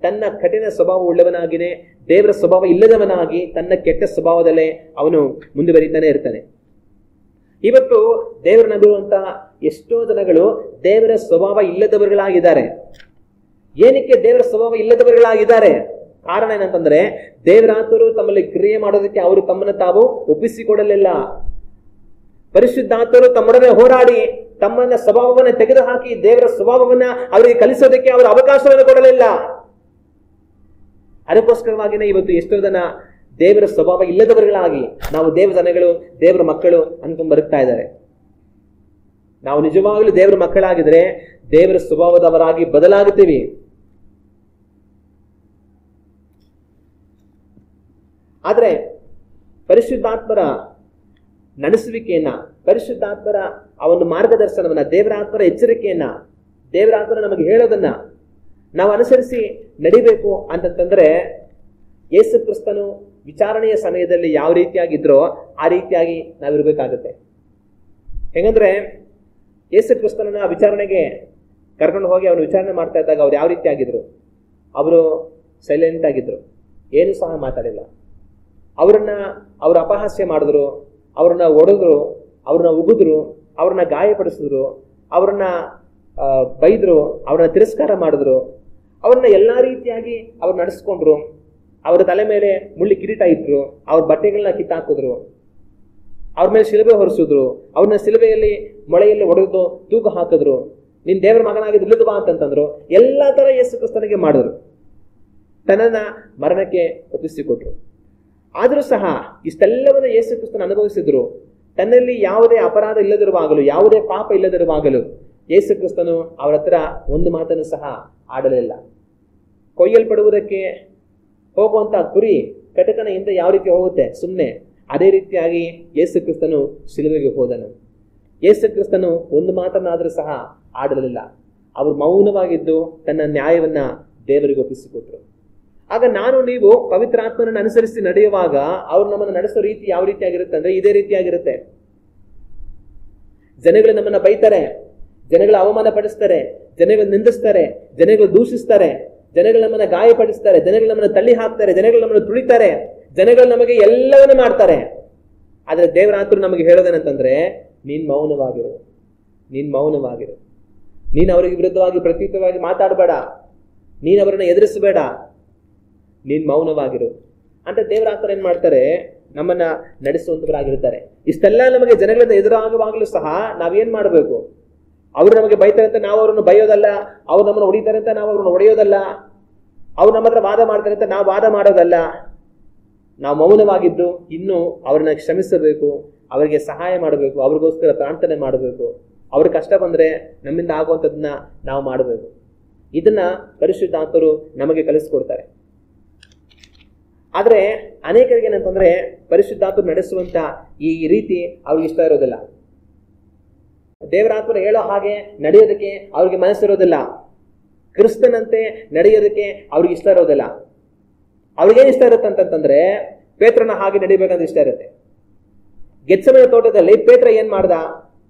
ತನ್ನ ಕಠಿಣ ಸ್ವಭಾವ ಉಳ್ಳವನಾಗಿನೇ ದೇವರ ಸ್ವಭಾವ ಇಲ್ಲದವನಾಗಿ ತನ್ನ ಕೆಟ್ಟ ಸ್ವಭಾವದಲ್ಲೇ ಅವನು ಮುಂದುವರಿತಾನೆ ಇರ್ತಾನೆ. ಇವತ್ತು ದೇವರ ನಂಬಿರುವಂತಹ ಎಷ್ಟೋ ಜನಗಳು ದೇವರ ಸ್ವಭಾವ ಇಲ್ಲದವರುಗಳಾಗಿದ್ದಾರೆ. ಏನಕ್ಕೆ ದೇವರ ಸ್ವಭಾವ ಇಲ್ಲದವರುಗಳಾಗಿದ್ದಾರೆ? ಕಾರಣ ಏನಂತಂದ್ರೆ ದೇವರಾತ್ಮರು ತಮ್ಮಲ್ಲಿ ಕ್ರಿಯೆ ಮಾಡೋದಕ್ಕೆ ಅವರು ತಮ್ಮನ್ನು ತಾವು ಒಪ್ಪಿಸಿಕೊಡಲಿಲ್ಲ. ಪರಿಶುದ್ಧಾತ್ಮರು ತಮ್ಮೊಡನೆ ಹೋರಾಡಿ ತಮ್ಮನ್ನ ಸ್ವಭಾವವನ್ನು ತೆಗೆದುಹಾಕಿ ದೇವರ ಸ್ವಭಾವವನ್ನ ಅವರಿಗೆ ಕಲಿಸೋದಕ್ಕೆ ಅವರು ಅವಕಾಶವನ್ನು ಕೊಡಲಿಲ್ಲ. ಅದಕ್ಕೋಸ್ಕರವಾಗಿನೇ ಇವತ್ತು ಎಷ್ಟೋ ಜನ ದೇವರ ಸ್ವಭಾವ ಇಲ್ಲದವರುಗಳಾಗಿ ನಾವು ದೇವ ಜನಗಳು, ದೇವರ ಮಕ್ಕಳು ಅನ್ಕೊಂಡ್ ಬರುತ್ತಾ ಇದ್ದಾರೆ. ನಾವು ನಿಜವಾಗ್ಲೂ ದೇವರ ಮಕ್ಕಳಾಗಿದ್ರೆ ದೇವರ ಸ್ವಭಾವದವರಾಗಿ ಬದಲಾಗುತ್ತೀವಿ. ಆದ್ರೆ ಪರಿಶುದ್ಧಾತ್ಮರ ನಡೆಸುವಿಕೆಯನ್ನ, ಪರಿಶುದ್ಧಾತ್ಮರ ಆ ಒಂದು ಮಾರ್ಗದರ್ಶನವನ್ನ, ದೇವರಾತ್ಮರ ಎಚ್ಚರಿಕೆಯನ್ನ, ದೇವರಾತ್ಮರ ನಮಗೆ ಹೇಳೋದನ್ನ ನಾವು ಅನುಸರಿಸಿ ನಡಿಬೇಕು ಅಂತಂತಂದ್ರೆ ಯೇಸು ಕ್ರಿಸ್ತನು ವಿಚಾರಣೆಯ ಸಮಯದಲ್ಲಿ ಯಾವ ರೀತಿಯಾಗಿದ್ರೋ ಆ ರೀತಿಯಾಗಿ ನಾವಿರ್ಬೇಕಾಗುತ್ತೆ. ಹೆಂಗಂದ್ರೆ ಯೇಸು ಕ್ರಿಸ್ತನನ್ನ ವಿಚಾರಣೆಗೆ ಕರ್ಕೊಂಡು ಹೋಗಿ ಅವನು ವಿಚಾರಣೆ ಮಾಡ್ತಾ ಇದ್ದಾಗ ಅವ್ರು ಯಾವ ರೀತಿ ಆಗಿದ್ರು? ಅವರು ಸೈಲೆಂಟ್ ಆಗಿದ್ರು, ಏನು ಸಹ ಮಾತಾಡಿಲ್ಲ. ಅವ್ರ ಅಪಹಾಸ್ಯ ಮಾಡಿದ್ರು, ಅವ್ರನ್ನ ಒಡೆದ್ರು, ಅವ್ರನ್ನ ಉಗಿದ್ರು, ಅವ್ರನ್ನ ಗಾಯಪಡಿಸಿದ್ರು, ಅವ್ರನ್ನ ಬೈದ್ರು, ಅವ್ರನ್ನ ತಿರಸ್ಕಾರ ಮಾಡಿದ್ರು, ಅವ್ರನ್ನ ಎಲ್ಲಾ ರೀತಿಯಾಗಿ ಅವ್ರು ನಡೆಸ್ಕೊಂಡ್ರು. ಅವ್ರ ತಲೆ ಮೇಲೆ ಮುಳ್ಳಿ ಕಿರೀಟ ಇಟ್ರು, ಅವ್ರ ಬಟ್ಟೆಗಳನ್ನ ಕಿತ್ತಾಕಿದ್ರು, ಅವ್ರ ಮೇಲೆ ಶಿಲುಬೆ ಹೊರಿಸಿದ್ರು, ಅವ್ರನ್ನ ಶಿಲುಬೆಯಲ್ಲಿ ಮೊಳೆಯಲ್ಲಿ ಒಡೆದು ತೂಕ ಹಾಕಿದ್ರು, ನೀನ್ ದೇವರ ಮಗನಾಗಿದ್ದು ಇಳಿದು ಬಾ ಅಂತಂತಂದ್ರು. ಎಲ್ಲಾ ತರ ಯೇಸು ಕ್ರಿಸ್ತನಿಗೆ ಮಾಡಿದ್ರು, ತನ್ನನ್ನ ಮರಣಕ್ಕೆ ಒಪ್ಪಿಸಿಕೊಟ್ರು. ಆದರೂ ಸಹ ಇಷ್ಟೆಲ್ಲವನ್ನು ಯೇಸು ಕ್ರಿಸ್ತನ ಅನುಭವಿಸಿದ್ರು. ತನ್ನಲ್ಲಿ ಯಾವುದೇ ಅಪರಾಧ ಇಲ್ಲದಿರುವಾಗಲೂ, ಯಾವುದೇ ಪಾಪ ಇಲ್ಲದಿರುವಾಗಲೂ ಯೇಸು ಕ್ರಿಸ್ತನು ಅವರ ಹತ್ರ ಒಂದು ಮಾತನ್ನು ಸಹ ಆಡಲಿಲ್ಲ. ಕೊಯ್ಯಲ್ಪಡುವುದಕ್ಕೆ ಹೋಗುವಂತ ಕುರಿ ಕಟಕನ ಹಿಂದೆ ಯಾವ ರೀತಿ ಹೋಗುತ್ತೆ ಸುಮ್ಮನೆ, ಅದೇ ರೀತಿಯಾಗಿ ಯೇಸು ಕ್ರಿಸ್ತನು ಶಿಲುಬೆಗೆ ಹೋದನು. ಯೇಸು ಕ್ರಿಸ್ತನು ಒಂದು ಮಾತನ್ನಾದರೂ ಸಹ ಆಡಲಿಲ್ಲ. ಅವರು ಮೌನವಾಗಿದ್ದು ತನ್ನ ನ್ಯಾಯವನ್ನ ದೇವರಿಗೆ ಒಪ್ಪಿಸಿಕೊಟ್ರು. ಆಗ ನಾನು ನೀವು ಪವಿತ್ರಾತ್ಮನನ್ನು ಅನುಸರಿಸಿ ನಡೆಯುವಾಗ ಅವ್ರು ನಮ್ಮನ್ನು ನಡೆಸೋ ರೀತಿ ಯಾವ ರೀತಿಯಾಗಿರುತ್ತೆ ಅಂದ್ರೆ ಇದೇ ರೀತಿಯಾಗಿರುತ್ತೆ. ಜನಗಳು ನಮ್ಮನ್ನ ಬೈತಾರೆ, ಜನಗಳು ಅವಮಾನ ಪಡಿಸ್ತಾರೆ, ಜನಗಳು ನಿಂದಿಸ್ತಾರೆ, ಜನಗಳು ದೂಷಿಸ್ತಾರೆ, ಜನಗಳು ನಮ್ಮನ್ನ ಗಾಯಪಡಿಸ್ತಾರೆ, ಜನಗಳು ನಮ್ಮನ್ನ ತಳ್ಳಿ ಹಾಕ್ತಾರೆ, ಜನಗಳು ನಮ್ಮನ್ನು ತುಳಿತಾರೆ, ಜನಗಳು ನಮಗೆ ಎಲ್ಲವನ್ನೂ ಮಾಡ್ತಾರೆ. ಆದ್ರೆ ದೇವರಾತ್ರು ನಮಗೆ ಹೇಳೋದೇನಂತಂದ್ರೆ ನೀನ್ ಮೌನವಾಗಿರು, ನೀನ್ ಅವರಿಗೆ ವಿರುದ್ಧವಾಗಿ ಪ್ರತ್ಯುತ್ತರವಾಗಿ ಮಾತಾಡಬೇಡ, ನೀನ್ ಅವರನ್ನ ಎದುರಿಸಬೇಡ, ನೀನ್ ಮೌನವಾಗಿರು ಅಂತ ದೇವರಾತ್ಮರು ಏನ್ ಮಾಡ್ತಾರೆ, ನಮ್ಮನ್ನ ನಡೆಸುವಂತವರಾಗಿರ್ತಾರೆ. ಇಷ್ಟೆಲ್ಲ ನಮಗೆ ಜನಗಳಿಂದ ಎದುರಾಗುವಾಗಲೂ ಸಹ ನಾವೇನ್ ಮಾಡಬೇಕು? ಅವ್ರು ನಮಗೆ ಬೈತಾರೆ ಅಂತ ನಾವು ಅವ್ರನ್ನ ಬೈಯೋದಲ್ಲ, ಅವ್ರು ನಮ್ಮನ್ನು ಹೊಡಿತಾರೆ ಅಂತ ನಾವು ಅವ್ರನ್ನ ಹೊಡೆಯೋದಲ್ಲ, ಅವ್ರು ನಮ್ಮ ಹತ್ರ ವಾದ ಮಾಡ್ತಾರೆ ಅಂತ ನಾವು ವಾದ ಮಾಡೋದಲ್ಲ. ನಾವು ಮೌನವಾಗಿದ್ದು ಇನ್ನು ಅವ್ರನ್ನ ಕ್ಷಮಿಸಬೇಕು, ಅವರಿಗೆ ಸಹಾಯ ಮಾಡಬೇಕು, ಅವ್ರಿಗೋಸ್ಕರ ಪ್ರಾರ್ಥನೆ ಮಾಡಬೇಕು, ಅವ್ರ ಕಷ್ಟ ಬಂದ್ರೆ ನಮ್ಮಿಂದ ಆಗುವಂಥದ್ದನ್ನ ನಾವು ಮಾಡಬೇಕು. ಇದನ್ನ ಪರಿಶುದ್ಧಾತ್ಮರು ನಮಗೆ ಕಲಿಸ್ಕೊಡ್ತಾರೆ. ಆದ್ರೆ ಅನೇಕರಿಗೆ ಏನಂತಂದ್ರೆ ಪರಿಶುದ್ಧಾತ್ಮರು ನಡೆಸುವಂತ ಈ ರೀತಿ ಅವ್ರಿಗೆ ಇಷ್ಟ ಇರೋದಿಲ್ಲ. ದೇವರಾತ್ಮರು ಹೇಳೋ ಹಾಗೆ ನಡೆಯೋದಕ್ಕೆ ಅವ್ರಿಗೆ ಮನಸ್ಸಿರೋದಿಲ್ಲ. ಕ್ರಿಸ್ತನಂತೆ ನಡೆಯೋದಕ್ಕೆ ಅವ್ರಿಗೆ ಇಷ್ಟ ಇರೋದಿಲ್ಲ. ಅವ್ರಿಗೇನು ಇಷ್ಟ ಇರುತ್ತೆ ಅಂತಂತಂದ್ರೆ ಪೇತ್ರನ ಹಾಗೆ ನಡಿಬೇಕಂತ ಇಷ್ಟ ಇರುತ್ತೆ. ಗೆತ್ಸೆಮನೆ ತೋಟದಲ್ಲಿ ಪೇತ್ರ ಏನ್ ಮಾಡ್ದ?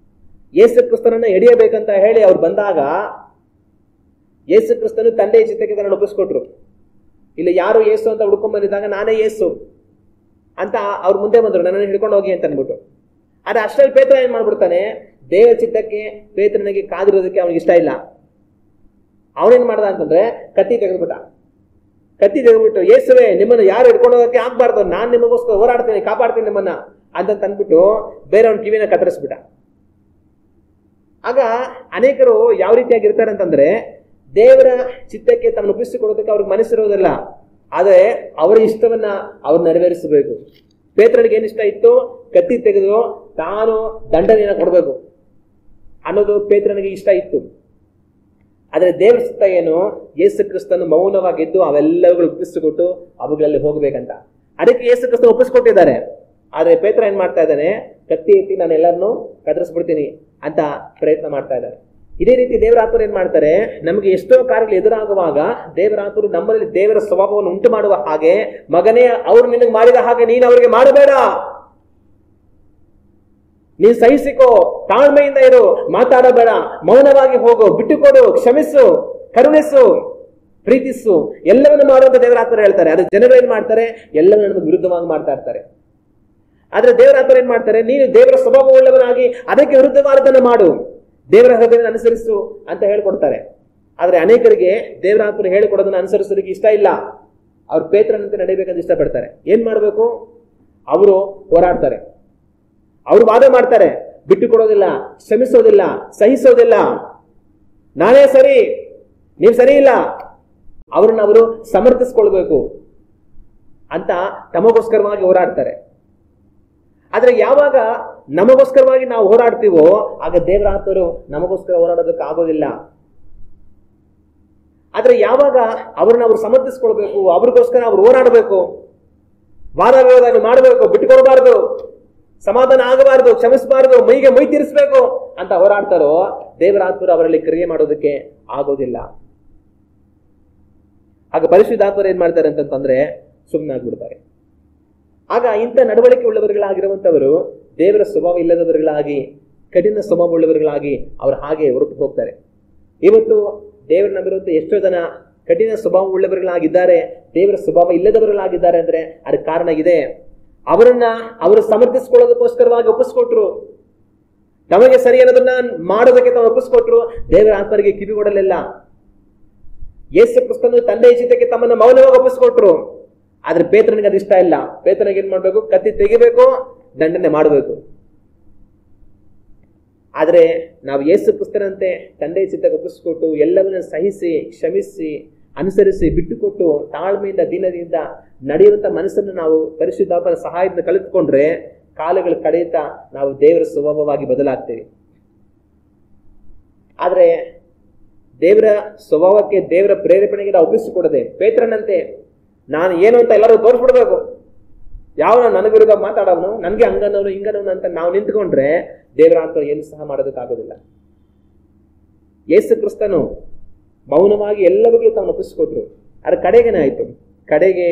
ಯೇಸು ಕ್ರಿಸ್ತನನ್ನ ಹಿಡಿಯಬೇಕಂತ ಹೇಳಿ ಅವ್ರು ಬಂದಾಗ ಯೇಸು ಕ್ರಿಸ್ತನು ತಂದೆಯ ಚಿತ್ತಕ್ಕೆ ತನ್ನ ಒಪ್ಪಿಸ್ಕೊಟ್ರು. ಇಲ್ಲ ಯಾರು ಯೇಸು ಅಂತ ಹುಡ್ಕೊಂಡ್ ಬಂದಿದ್ದಾಗ ನಾನೇ ಯೇಸು ಅಂತ ಅವ್ರ ಮುಂದೆ ಬಂದ್ರು, ನನ್ನನ್ನು ಹಿಡ್ಕೊಂಡು ಹೋಗಿ ಅಂತ ಅನ್ಬಿಟ್ಟು. ಆದ್ರೆ ಅಷ್ಟರಲ್ಲಿ ಪೇತ್ರ ಏನ್ ಮಾಡ್ಬಿಡ್ತಾನೆ, ದೇವರ ಚಿತ್ತಕ್ಕೆ ಪೇತ್ರನಿಗೆ ಕಾದಿರೋದಕ್ಕೆ ಅವ್ನಿಗೆ ಇಷ್ಟ ಇಲ್ಲ. ಅವನೇನ್ ಮಾಡ್ದ ಅಂತಂದ್ರೆ ಕತ್ತಿ ತೆಗೆದ್ಬಿಟ್ಟು ಯೇಸುವೆ ನಿಮ್ಮನ್ನು ಯಾರು ಹಿಡ್ಕೊಂಡು ಹೋಗಕ್ಕೆ ಆಗ್ಬಾರ್ದು, ನಾನ್ ನಿಮಗೋಸ್ಕರ ಹೋರಾಡ್ತೀನಿ, ಕಾಪಾಡ್ತೀನಿ ನಿಮ್ಮನ್ನ ಅಂತ ಅಂದ್ಬಿಟ್ಟು ಬೇರೆಯವ್ನ ಕಿವಿನ ಕತ್ತರಿಸ್ಬಿಟ್ಟ. ಆಗ ಅನೇಕರು ಯಾವ ರೀತಿಯಾಗಿರ್ತಾರೆ ಅಂತಂದ್ರೆ ದೇವರ ಚಿತ್ತಕ್ಕೆ ತಮ್ಮನ್ನು ಒಪ್ಪಿಸಿಕೊಡೋದಕ್ಕೆ ಅವ್ರಿಗೆ ಮನಸ್ಸಿರೋದಿಲ್ಲ. ಆದರೆ ಅವರ ಇಷ್ಟವನ್ನ ಅವ್ರು ನೆರವೇರಿಸಬೇಕು. ಪೇತ್ರನಿಗೆ ಏನ್ ಇಷ್ಟ ಇತ್ತು? ಕತ್ತಿ ತೆಗೆದು ತಾನು ದಂಡನೆಯನ್ನ ಕೊಡಬೇಕು ಅನ್ನೋದು ಪೇತ್ರನಿಗೆ ಇಷ್ಟ ಇತ್ತು. ಆದ್ರೆ ದೇವರ ಚಿತ್ತ ಏನು? ಯೇಸು ಕ್ರಿಸ್ತನು ಮೌನವಾಗಿದ್ದು ಅವೆಲ್ಲವುಗಳು ಒಪ್ಪಿಸಿಕೊಟ್ಟು ಅವುಗಳಲ್ಲಿ ಹೋಗ್ಬೇಕಂತ. ಅದಕ್ಕೆ ಯೇಸು ಕ್ರಿಸ್ತನು ಒಪ್ಪಿಸ್ಕೊಟ್ಟಿದ್ದಾರೆ. ಆದ್ರೆ ಪೇತ್ರ ಏನ್ ಮಾಡ್ತಾ ಇದ್ದಾನೆ? ಕತ್ತಿ ಎತ್ತಿ ನಾನು ಎಲ್ಲರನ್ನೂ ಕತ್ತರಿಸ್ಬಿಡ್ತೀನಿ ಅಂತ ಪ್ರಯತ್ನ ಮಾಡ್ತಾ ಇದ್ದಾರೆ. ಇದೇ ರೀತಿ ದೇವರಾತ್ಮರು ಏನ್ ಮಾಡ್ತಾರೆ? ನಮಗೆ ಎಷ್ಟೋ ಕಾರ್ಯಗಳು ಎದುರಾಗುವಾಗ ದೇವರಾತ್ಮರು ನಮ್ಮಲ್ಲಿ ದೇವರ ಸ್ವಭಾವವನ್ನು ಉಂಟು ಮಾಡುವ ಹಾಗೆ, ಮಗನೇ ಅವ್ರು ನಿನಗೆ ಮಾಡಿದ ಹಾಗೆ ನೀನು ಅವರಿಗೆ ಮಾಡಬೇಡ, ನೀನ್ ಸಹಿಸಿಕೋ, ತಾಳ್ಮೆಯಿಂದ ಇರು, ಮಾತಾಡಬೇಡ, ಮೌನವಾಗಿ ಹೋಗು, ಬಿಟ್ಟುಕೊಡು, ಕ್ಷಮಿಸು, ಕರುಣಿಸು, ಪ್ರೀತಿಸು, ಎಲ್ಲವನ್ನು ಮಾಡುವಂತ ದೇವರಾತ್ಮರು ಹೇಳ್ತಾರೆ. ಅದು ಜನರು ಏನ್ ಮಾಡ್ತಾರೆ? ಎಲ್ಲವನ್ನು ನಮಗೆ ವಿರುದ್ಧವಾಗಿ ಮಾಡ್ತಾ ಇರ್ತಾರೆ. ಆದ್ರೆ ದೇವರಾತ್ಮರು ಏನ್ ಮಾಡ್ತಾರೆ? ನೀನು ದೇವರ ಸ್ವಭಾವ ಉಳ್ಳವನಾಗಿ ಅದಕ್ಕೆ ವಿರುದ್ಧವಾದದನ್ನು ಮಾಡು, ದೇವರ ಹೃದಯವನ್ನು ಅನುಸರಿಸು ಅಂತ ಹೇಳ್ಕೊಡ್ತಾರೆ. ಆದ್ರೆ ಅನೇಕರಿಗೆ ದೇವರಾತ್ಮರು ಹೇಳಿಕೊಡೋದನ್ನ ಅನುಸರಿಸೋದಕ್ಕೆ ಇಷ್ಟ ಇಲ್ಲ. ಅವ್ರು ಪೇತ್ರನಂತೆ ನಡೀಬೇಕಂತ ಇಷ್ಟಪಡ್ತಾರೆ. ಏನ್ ಮಾಡ್ಬೇಕು? ಅವರು ಹೋರಾಡ್ತಾರೆ, ಅವರು ವಾದ ಮಾಡ್ತಾರೆ, ಬಿಟ್ಟು ಕೊಡೋದಿಲ್ಲ, ಕ್ಷಮಿಸೋದಿಲ್ಲ, ಸಹಿಸೋದಿಲ್ಲ, ನಾನೇ ಸರಿ, ನೀವು ಸರಿ ಇಲ್ಲ, ಅವ್ರನ್ನ ಅವರು ಸಮರ್ಥಿಸ್ಕೊಳ್ಬೇಕು ಅಂತ ತಮಗೋಸ್ಕರವಾಗಿ ಹೋರಾಡ್ತಾರೆ. ಆದ್ರೆ ಯಾವಾಗ ನಮಗೋಸ್ಕರವಾಗಿ ನಾವು ಹೋರಾಡ್ತೀವೋ ಆಗ ದೇವರಾತ್ಮರು ನಮಗೋಸ್ಕರ ಹೋರಾಡೋದಕ್ಕೆ ಆಗೋದಿಲ್ಲ. ಆದ್ರೆ ಯಾವಾಗ ಅವ್ರನ್ನ ಅವ್ರು ಸಮರ್ಥಿಸ್ಕೊಳ್ಬೇಕು, ಅವ್ರಿಗೋಸ್ಕರ ಅವ್ರು ಹೋರಾಡಬೇಕು, ವಾದ ವಿರೋಧ ಮಾಡಬೇಕು, ಬಿಟ್ಟುಕೊಡಬಾರ್ದು, ಸಮಾಧಾನ ಆಗಬಾರ್ದು, ಕ್ಷಮಿಸಬಾರ್ದು, ಮೈಗೆ ಮೈ ತೀರಿಸಬೇಕು ಅಂತ ಹೋರಾಡ್ತಾರೋ ದೇವರಾತ್ಮರು ಅವರಲ್ಲಿ ಕ್ರಿಯೆ ಮಾಡೋದಕ್ಕೆ ಆಗೋದಿಲ್ಲ. ಆಗ ಪರಿಶುದ್ಧಾತ್ಮರು ಏನ್ ಮಾಡ್ತಾರೆ ಅಂತಂದ್ರೆ ಸುಮ್ಮನಾಗ್ಬಿಡ್ತಾರೆ. ಆಗ ಇಂಥ ನಡವಳಿಕೆ ಉಳ್ಳವರುಗಳಾಗಿರುವಂತವರು ದೇವರ ಸ್ವಭಾವ ಇಲ್ಲದವರುಗಳಾಗಿ, ಕಠಿಣ ಸ್ವಭಾವ ಉಳ್ಳವರುಗಳಾಗಿ ಅವರು ಹಾಗೆ ಹೊರಟು ಹೋಗ್ತಾರೆ. ಇವತ್ತು ದೇವರ ನಂಬಿರುವಂತ ಎಷ್ಟೋ ಜನ ಕಠಿಣ ಸ್ವಭಾವ ಉಳ್ಳವರುಗಳಾಗಿದ್ದಾರೆ, ದೇವರ ಸ್ವಭಾವ ಇಲ್ಲದವರುಗಳಾಗಿದ್ದಾರೆ ಅಂದ್ರೆ ಅದಕ್ಕೆ ಕಾರಣ ಇದೆ. ಅವರನ್ನ ಅವರು ಸಮರ್ಥಿಸಿಕೊಳ್ಳೋದಕ್ಕೋಸ್ಕರವಾಗಿ ಒಪ್ಪಿಸ್ಕೊಟ್ರು, ತಮಗೆ ಸರಿ ಅನ್ನೋದನ್ನ ಮಾಡೋದಕ್ಕೆ ತಾವು ಒಪ್ಪಿಸ್ಕೊಟ್ರು, ದೇವರ ಆತ್ಮರಿಗೆ ಕಿವಿ ಕೊಡಲಿಲ್ಲ. ಯೇಸು ಕ್ರಿಸ್ತನು ತಂದೆ ಚಿತ್ತಕ್ಕೆ ತಮ್ಮನ್ನ ಮೌನವಾಗಿ ಒಪ್ಪಿಸ್ಕೊಟ್ರು. ಆದ್ರೆ ಪೇತ್ರನಿಗೆ ಅದು ಇಷ್ಟ ಇಲ್ಲ. ಪೇತ್ರನಿಗೆ ಏನ್ ಮಾಡ್ಬೇಕು? ಕತ್ತಿ ತೆಗಿಬೇಕು, ದಂಡನೆ ಮಾಡಬೇಕು. ಆದ್ರೆ ನಾವು ಯೇಸು ಕ್ರಿಸ್ತನಂತೆ ತಂದೆ ಚಿತ್ತಕ್ಕೆ ಒಪ್ಪಿಸ್ಕೊಟ್ಟು ಎಲ್ಲವನ್ನ ಸಹಿಸಿ, ಕ್ಷಮಿಸಿ, ಅನುಸರಿಸಿ, ಬಿಟ್ಟುಕೊಟ್ಟು ತಾಳ್ಮೆಯಿಂದ ದೀನದಿಂದ ನಡೆಯುವಂತ ಮನಸ್ಸನ್ನು ನಾವು ಪರಿಶುದ್ಧಾತ್ಮನ ಸಹಾಯದಿಂದ ಕಲಿತುಕೊಂಡ್ರೆ ಕಾಲಗಳು ಕಳೆಯುತ್ತಾ ನಾವು ದೇವರ ಸ್ವಭಾವವಾಗಿ ಬದಲಾಗ್ತೇವೆ. ಆದ್ರೆ ದೇವರ ಸ್ವಭಾವಕ್ಕೆ, ದೇವರ ಪ್ರೇರೇಪಣೆಗೆ ನಾವು ಒಪ್ಪಿಸಿಕೊಡದೆ ಪೇತ್ರನಂತೆ ನಾನು ಏನು ಅಂತ ಎಲ್ಲರೂ ತೋರಿಸ್ಬಿಡ್ಬೇಕು, ಯಾವ ನನಗೆ ವಿರುದ್ಧ ಮಾತಾಡೋನು, ನನಗೆ ಹಂಗನವನು ಹಿಂಗನವನು ಅಂತ ನಾವು ನಿಂತ್ಕೊಂಡ್ರೆ ದೇವರ ಆತ್ಮ ಏನು ಸಹ ಮಾಡೋದಕ್ಕಾಗೋದಿಲ್ಲ. ಯೇಸು ಕ್ರಿಸ್ತನು ಮೌನವಾಗಿ ಎಲ್ಲರಿಗೂ ತಾನು ಒಪ್ಪಿಸಿಕೊಟ್ರು. ಅದ್ರ ಕಡೆಗೇನೆ ಆಯ್ತು. ಕಡೆಗೆ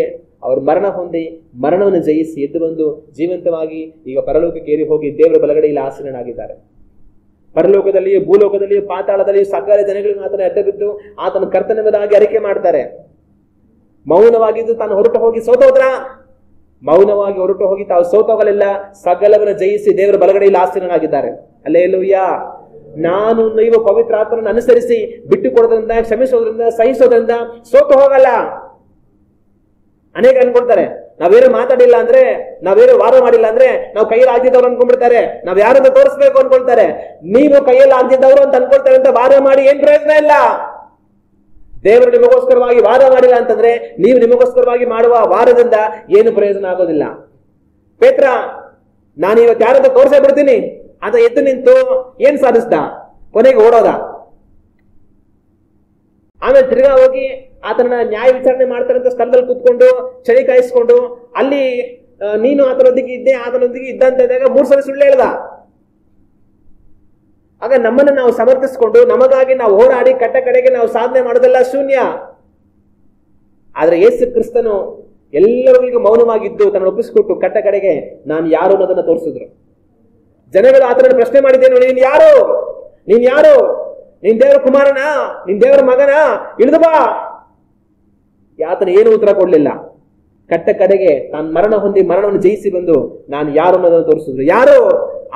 ಅವರು ಮರಣ ಹೊಂದಿ ಮರಣವನ್ನು ಜಯಿಸಿ ಎದ್ದು ಬಂದು ಜೀವಂತವಾಗಿ ಈಗ ಪರಲೋಕಕ್ಕೆ ಏರಿ ಹೋಗಿ ದೇವರ ಬಲಗಡೆಯಲ್ಲಿ ಆಸೀನನಾಗಿದ್ದಾರೆ. ಪರಲೋಕದಲ್ಲಿಯೂ ಭೂಲೋಕದಲ್ಲಿಯೂ ಪಾತಾಳದಲ್ಲಿಯೂ ಸಕಲ ಜನಗಳಿಗೆ ಆತನ ಅಡ್ಡ ಬಿದ್ದು ಆತನ ಕರ್ತವ್ಯವಾಗಿ ಅರಿಕೆ ಮಾಡ್ತಾರೆ. ಮೌನವಾಗಿದ್ದು ತಾನು ಹೊರಟು ಹೋಗಿ ಸೋತೋದ್ರ? ಮೌನವಾಗಿ ಹೊರಟು ಹೋಗಿ ತಾವು ಸೋತೋಗಲಿಲ್ಲ, ಸಕಲವನ್ನು ಜಯಿಸಿ ದೇವರ ಬಲಗಡೆಯಲ್ಲಿ ಆಸೀನನಾಗಿದ್ದಾರೆ. ಹಲ್ಲೆಲೂಯಾ. ನಾನು ನೀವು ಪವಿತ್ರ ಆತ್ಮನನ್ನು ಅನುಸರಿಸಿ ಬಿಟ್ಟು ಕೊಡೋದ್ರಿಂದ, ಕ್ಷಮಿಸೋದ್ರಿಂದ, ಸಹಿಸೋದ್ರಿಂದ ಸೋತು ಹೋಗಲ್ಲ. ಅನೇಕ ಅನ್ಕೊಳ್ತಾರೆ ನಾವೇನು ಮಾತಾಡಿಲ್ಲ ಅಂದ್ರೆ, ನಾವೇನು ವಾದ ಮಾಡಿಲ್ಲ ಅಂದ್ರೆ ನಾವು ಕೈಯಲ್ಲಿ ಆಗ್ತಿದ್ದವ್ರು ಅನ್ಕೊಂಡ್ಬಿಡ್ತಾರೆ, ನಾವ್ ಯಾರನ್ನ ತೋರಿಸ್ಬೇಕು ಅನ್ಕೊಳ್ತಾರೆ. ನೀವು ಕೈಯಲ್ಲಿ ಆಗ್ತಿದ್ದವ್ರು ಅಂತ ಅನ್ಕೊಳ್ತಾರೆ ಅಂತ ವಾದ ಮಾಡಿ ಏನ್ ಪ್ರಯೋಜನ ಇಲ್ಲ. ದೇವರು ನಿಮಗೋಸ್ಕರವಾಗಿ ವಾದ ಮಾಡಿಲ್ಲ ಅಂತಂದ್ರೆ ನೀವು ನಿಮಗೋಸ್ಕರವಾಗಿ ಮಾಡುವ ವಾದದಿಂದ ಏನು ಪ್ರಯೋಜನ ಆಗೋದಿಲ್ಲ. ಪೇತ್ರ ನಾನು ಇವತ್ತು ಯಾರಂತ ತೋರಿಸೇ ಬಿಡ್ತೀನಿ ಅಂತ ಎದ್ದು ನಿಂತು ಏನ್ ಸಾಧಿಸ್ದ? ಕೊನೆಗೆ ಓಡೋದ. ಆಮೇಲೆ ತಿರ್ಗಾ ಹೋಗಿ ಆತನ ನ್ಯಾಯ ವಿಚಾರಣೆ ಮಾಡ್ತಾರಂತ ಸ್ಥಳದಲ್ಲಿ ಕೂತ್ಕೊಂಡು ಚಳಿ ಕಾಯಿಸ್ಕೊಂಡು ಅಲ್ಲಿ ನೀನು ಆತನೊಂದಿಗೆ ಇದ್ದೆ, ಆತನೊಂದಿಗೆ ಇದ್ದಂತ ಇದ್ದಾಗ 3 ಸಲ ಸುಳ್ಳು ಹೇಳ್ದ. ಆಗ ನಮ್ಮನ್ನು ನಾವು ಸಮರ್ಥಿಸಿಕೊಂಡು ನಮಗಾಗಿ ನಾವು ಹೋರಾಡಿ ಕಟ್ಟ ಕಡೆಗೆ ನಾವು ಸಾಧನೆ ಮಾಡೋದೆಲ್ಲ ಶೂನ್ಯ. ಆದ್ರೆ ಯೇಸು ಕ್ರಿಸ್ತನು ಎಲ್ಲರಿಗೂ ಮೌನವಾಗಿದ್ದು ತನ್ನ ಒಪ್ಪಿಸಿಕೊಟ್ಟು ಕಟ್ಟ ಕಡೆಗೆ ನಾನು ಯಾರು ಅನ್ನೋದನ್ನ ತೋರಿಸಿದ್ರು. ಜನಗಳು ಆತನನ್ನು ಪ್ರಶ್ನೆ ಮಾಡಿದ್ದೇನು, ನೀನ್ ಯಾರು, ನೀನ್ ಯಾರು, ನೀನ್ ದೇವರ ಕುಮಾರನ, ನೀನ್ ದೇವರ ಮಗನ, ಇಳಿದು ಬಾ. ಆತನ ಏನು ಉತ್ತರ ಕೊಡ್ಲಿಲ್ಲ. ಕಟ್ಟ ಕಡೆಗೆ ತಾನು ಮರಣ ಹೊಂದಿ ಮರಣವನ್ನು ಜಯಿಸಿ ಬಂದು ನಾನು ಯಾರು ಅನ್ನೋದನ್ನು ತೋರಿಸಿದ್ರು. ಯಾರು?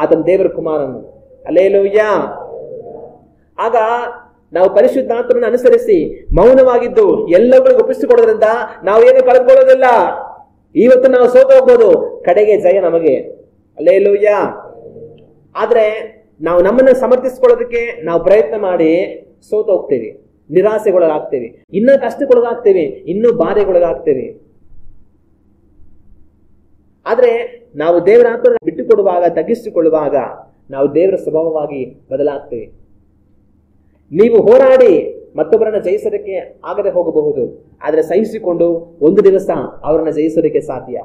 ಆತನ ದೇವರ ಕುಮಾರನು. ಹಲ್ಲೆಲೂಯಾ. ಆಗ ನಾವು ಪರಿಶುದ್ಧಾತ್ಮನನ್ನು ಅನುಸರಿಸಿ ಮೌನವಾಗಿದ್ದು ಎಲ್ಲರಿಗೂ ಒಪ್ಪಿಸಿಕೊಡೋದ್ರಿಂದ ನಾವೇನು ಕಳೆದುಕೊಳ್ಳೋದಿಲ್ಲ. ಇವತ್ತು ನಾವು ಸೋತು ಹೋಗ್ಬೋದು, ಕಡೆಗೆ ಜಯ ನಮಗೆ. ಹಲ್ಲೆಲೂಯಾ. ಆದ್ರೆ ನಾವು ನಮ್ಮನ್ನು ಸಮರ್ಥಿಸಿಕೊಳ್ಳೋದಕ್ಕೆ ನಾವು ಪ್ರಯತ್ನ ಮಾಡಿ ಸೋತು ಹೋಗ್ತೇವೆ. ನಿರಾಸೆಗೊಳಗಾಗ್ತೇವೆ, ಇನ್ನೂ ಕಷ್ಟಕ್ಕೊಳಗಾಗ್ತೇವೆ, ಇನ್ನೂ ಬಾಧೆಗೊಳಗಾಗ್ತೇವೆ. ಆದ್ರೆ ನಾವು ದೇವರ ಆತ್ಮ ಬಿಟ್ಟುಕೊಡುವಾಗ, ತಗ್ಗಿಸಿಕೊಳ್ಳುವಾಗ ನಾವು ದೇವರ ಸ್ವಭಾವವಾಗಿ ಬದಲಾಗ್ತೇವೆ. ನೀವು ಹೋರಾಡಿ ಮತ್ತೊಬ್ಬರನ್ನ ಜಯಿಸೋದಕ್ಕೆ ಆಗದೆ ಹೋಗಬಹುದು, ಆದರೆ ಸಹಿಸಿಕೊಂಡು ಒಂದು ದಿವಸ ಅವರನ್ನ ಜಯಿಸೋದಕ್ಕೆ ಸಾಧ್ಯ.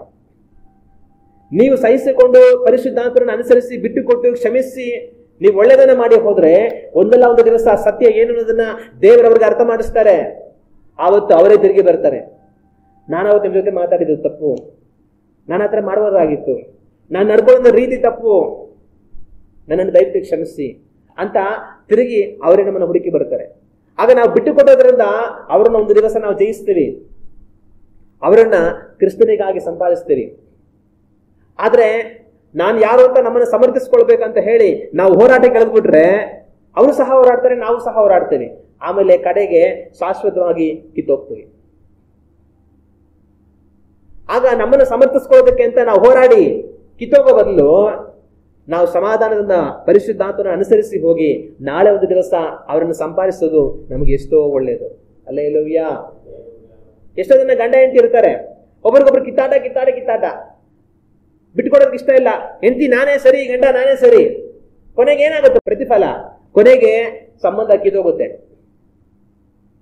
ನೀವು ಸಹಿಸಿಕೊಂಡು ಪರಿಶುದ್ಧಾತ್ಮರನ್ನು ಅನುಸರಿಸಿ, ಬಿಟ್ಟುಕೊಟ್ಟು, ಕ್ಷಮಿಸಿ ನೀವು ಒಳ್ಳೆದನ್ನ ಮಾಡಿ ಹೋದ್ರೆ ಒಂದಲ್ಲ ಒಂದು ದಿವಸ ಸತ್ಯ ಏನು ಅನ್ನೋದನ್ನ ದೇವರವ್ರಿಗೆ ಅರ್ಥ ಮಾಡಿಸ್ತಾರೆ. ಆವತ್ತು ಅವರೇ ತಿರುಗಿ ಬರ್ತಾರೆ. ನಾನು ಅವತ್ತು ನಿಮ್ಮ ಜೊತೆ ಮಾತಾಡಿದ್ದು ತಪ್ಪು, ನಾನು ಆ ಥರ ಮಾಡುವುದಾಗಿತ್ತು, ನಾನು ನಡ್ಕೊಳ್ಳೋ ರೀತಿ ತಪ್ಪು, ನನ್ನನ್ನು ದಯವಿಟ್ಟು ಕ್ಷಮಿಸಿ ಅಂತ ತಿರುಗಿ ಅವರೇ ನಮ್ಮನ್ನು ಹುಡುಕಿ ಬರ್ತಾರೆ. ಆಗ ನಾವು ಬಿಟ್ಟುಕೊಟ್ಟೋದ್ರಿಂದ ಅವರನ್ನ ಒಂದು ದಿವಸ ನಾವು ಜಯಿಸ್ತೀವಿ, ಅವರನ್ನ ಕ್ರಿಸ್ತನಿಗಾಗಿ ಸಂಪಾದಿಸ್ತೀವಿ. ಆದ್ರೆ ನಾನು ಯಾರು ಅಂತ ನಮ್ಮನ್ನು ಸಮರ್ಥಿಸ್ಕೊಳ್ಬೇಕಂತ ಹೇಳಿ ನಾವು ಹೋರಾಟಕ್ಕೆ ಎಳೆದ್ಬಿಟ್ರೆ ಅವರು ಸಹ ಹೋರಾಡ್ತಾರೆ, ನಾವು ಸಹ ಹೋರಾಡ್ತೇವೆ. ಆಮೇಲೆ ಕಡೆಗೆ ಶಾಶ್ವತವಾಗಿ ಕಿತ್ತೋಗ್ತೀವಿ. ಆಗ ನಮ್ಮನ್ನು ಸಮರ್ಥಿಸ್ಕೊಳ್ಳೋದಕ್ಕೆ ಅಂತ ನಾವು ಹೋರಾಡಿ ಕಿತ್ತೋಗೋ ಬದಲು ನಾವು ಸಮಾಧಾನದಿಂದ ಪರಿಶುದ್ಧಾತ್ಮನ ಅನುಸರಿಸಿ ಹೋಗಿ ನಾಳೆ ಒಂದು ದಿವಸ ಅವರನ್ನು ಸಂಪಾದಿಸೋದು ನಮಗೆ ಎಷ್ಟೋ ಒಳ್ಳೆಯದು. ಹಲ್ಲೆಲೂಯ. ಎಷ್ಟೋ ಜನ ಗಂಡ ಹೆಂಡತಿ ಇರ್ತಾರೆ, ಒಬ್ರಿಗೊಬ್ರು ಕಿತ್ತಾಟ, ಬಿಟ್ಕೊಡೋದಕ್ಕೆ ಇಷ್ಟ ಇಲ್ಲ. ಹೆಂಡತಿ ನಾನೇ ಸರಿ, ಗಂಡ ನಾನೇ ಸರಿ. ಕೊನೆಗೆ ಏನಾಗುತ್ತೆ ಪ್ರತಿಫಲ? ಕೊನೆಗೆ ಸಂಬಂಧ ಕಿತ್ತೋಗುತ್ತೆ.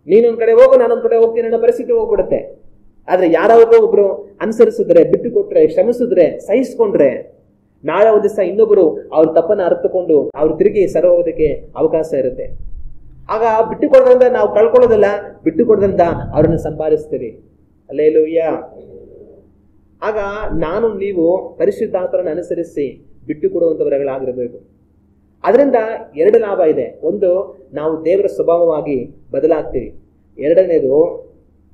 ನೀನೊಂದ್ ಕಡೆ ಹೋಗು, ನಾನೊಂದ್ ಕಡೆ ಹೋಗ್ತೀನಿ ಅನ್ನೋ ಪರಿಸ್ಥಿತಿ ಹೋಗ್ಬಿಡುತ್ತೆ. ಆದ್ರೆ ಯಾರಾದ್ರೂ ಒಬ್ರು ಅನುಸರಿಸಿದ್ರೆ, ಬಿಟ್ಟುಕೊಟ್ರೆ, ಶ್ರಮಿಸಿದ್ರೆ, ಸಹಿಸ್ಕೊಂಡ್ರೆ ನಾಳೆ ಒಂದು ದಿವಸ ಇನ್ನೊಬ್ರು ಅವ್ರ ತಪ್ಪನ್ನ ಅರ್ಥಕೊಂಡು ಅವ್ರು ತಿರುಗಿ ಸರಿ ಹೋಗೋದಕ್ಕೆ ಅವಕಾಶ ಇರುತ್ತೆ. ಆಗ ಬಿಟ್ಟುಕೊಡೋದ್ರಿಂದ ನಾವು ಕಳ್ಕೊಳ್ಳೋದಿಲ್ಲ, ಬಿಟ್ಟುಕೊಡೋದ್ರಿಂದ ಅವರನ್ನು ಸಂಪಾದಿಸ್ತೀವಿ. ಹಲ್ಲೆಲೂಯ. ಆಗ ನಾನು ನೀವು ಪರಿಶುದ್ಧಾತ್ಮರನ್ನು ಅನುಸರಿಸಿ ಬಿಟ್ಟುಕೊಡುವಂತವರುಗಳಾಗಿರಬೇಕು. ಅದರಿಂದ ಎರಡು ಲಾಭ ಇದೆ. ಒಂದು, ನಾವು ದೇವರ ಸ್ವಭಾವವಾಗಿ ಬದಲಾಗ್ತೀವಿ. ಎರಡನೇದು,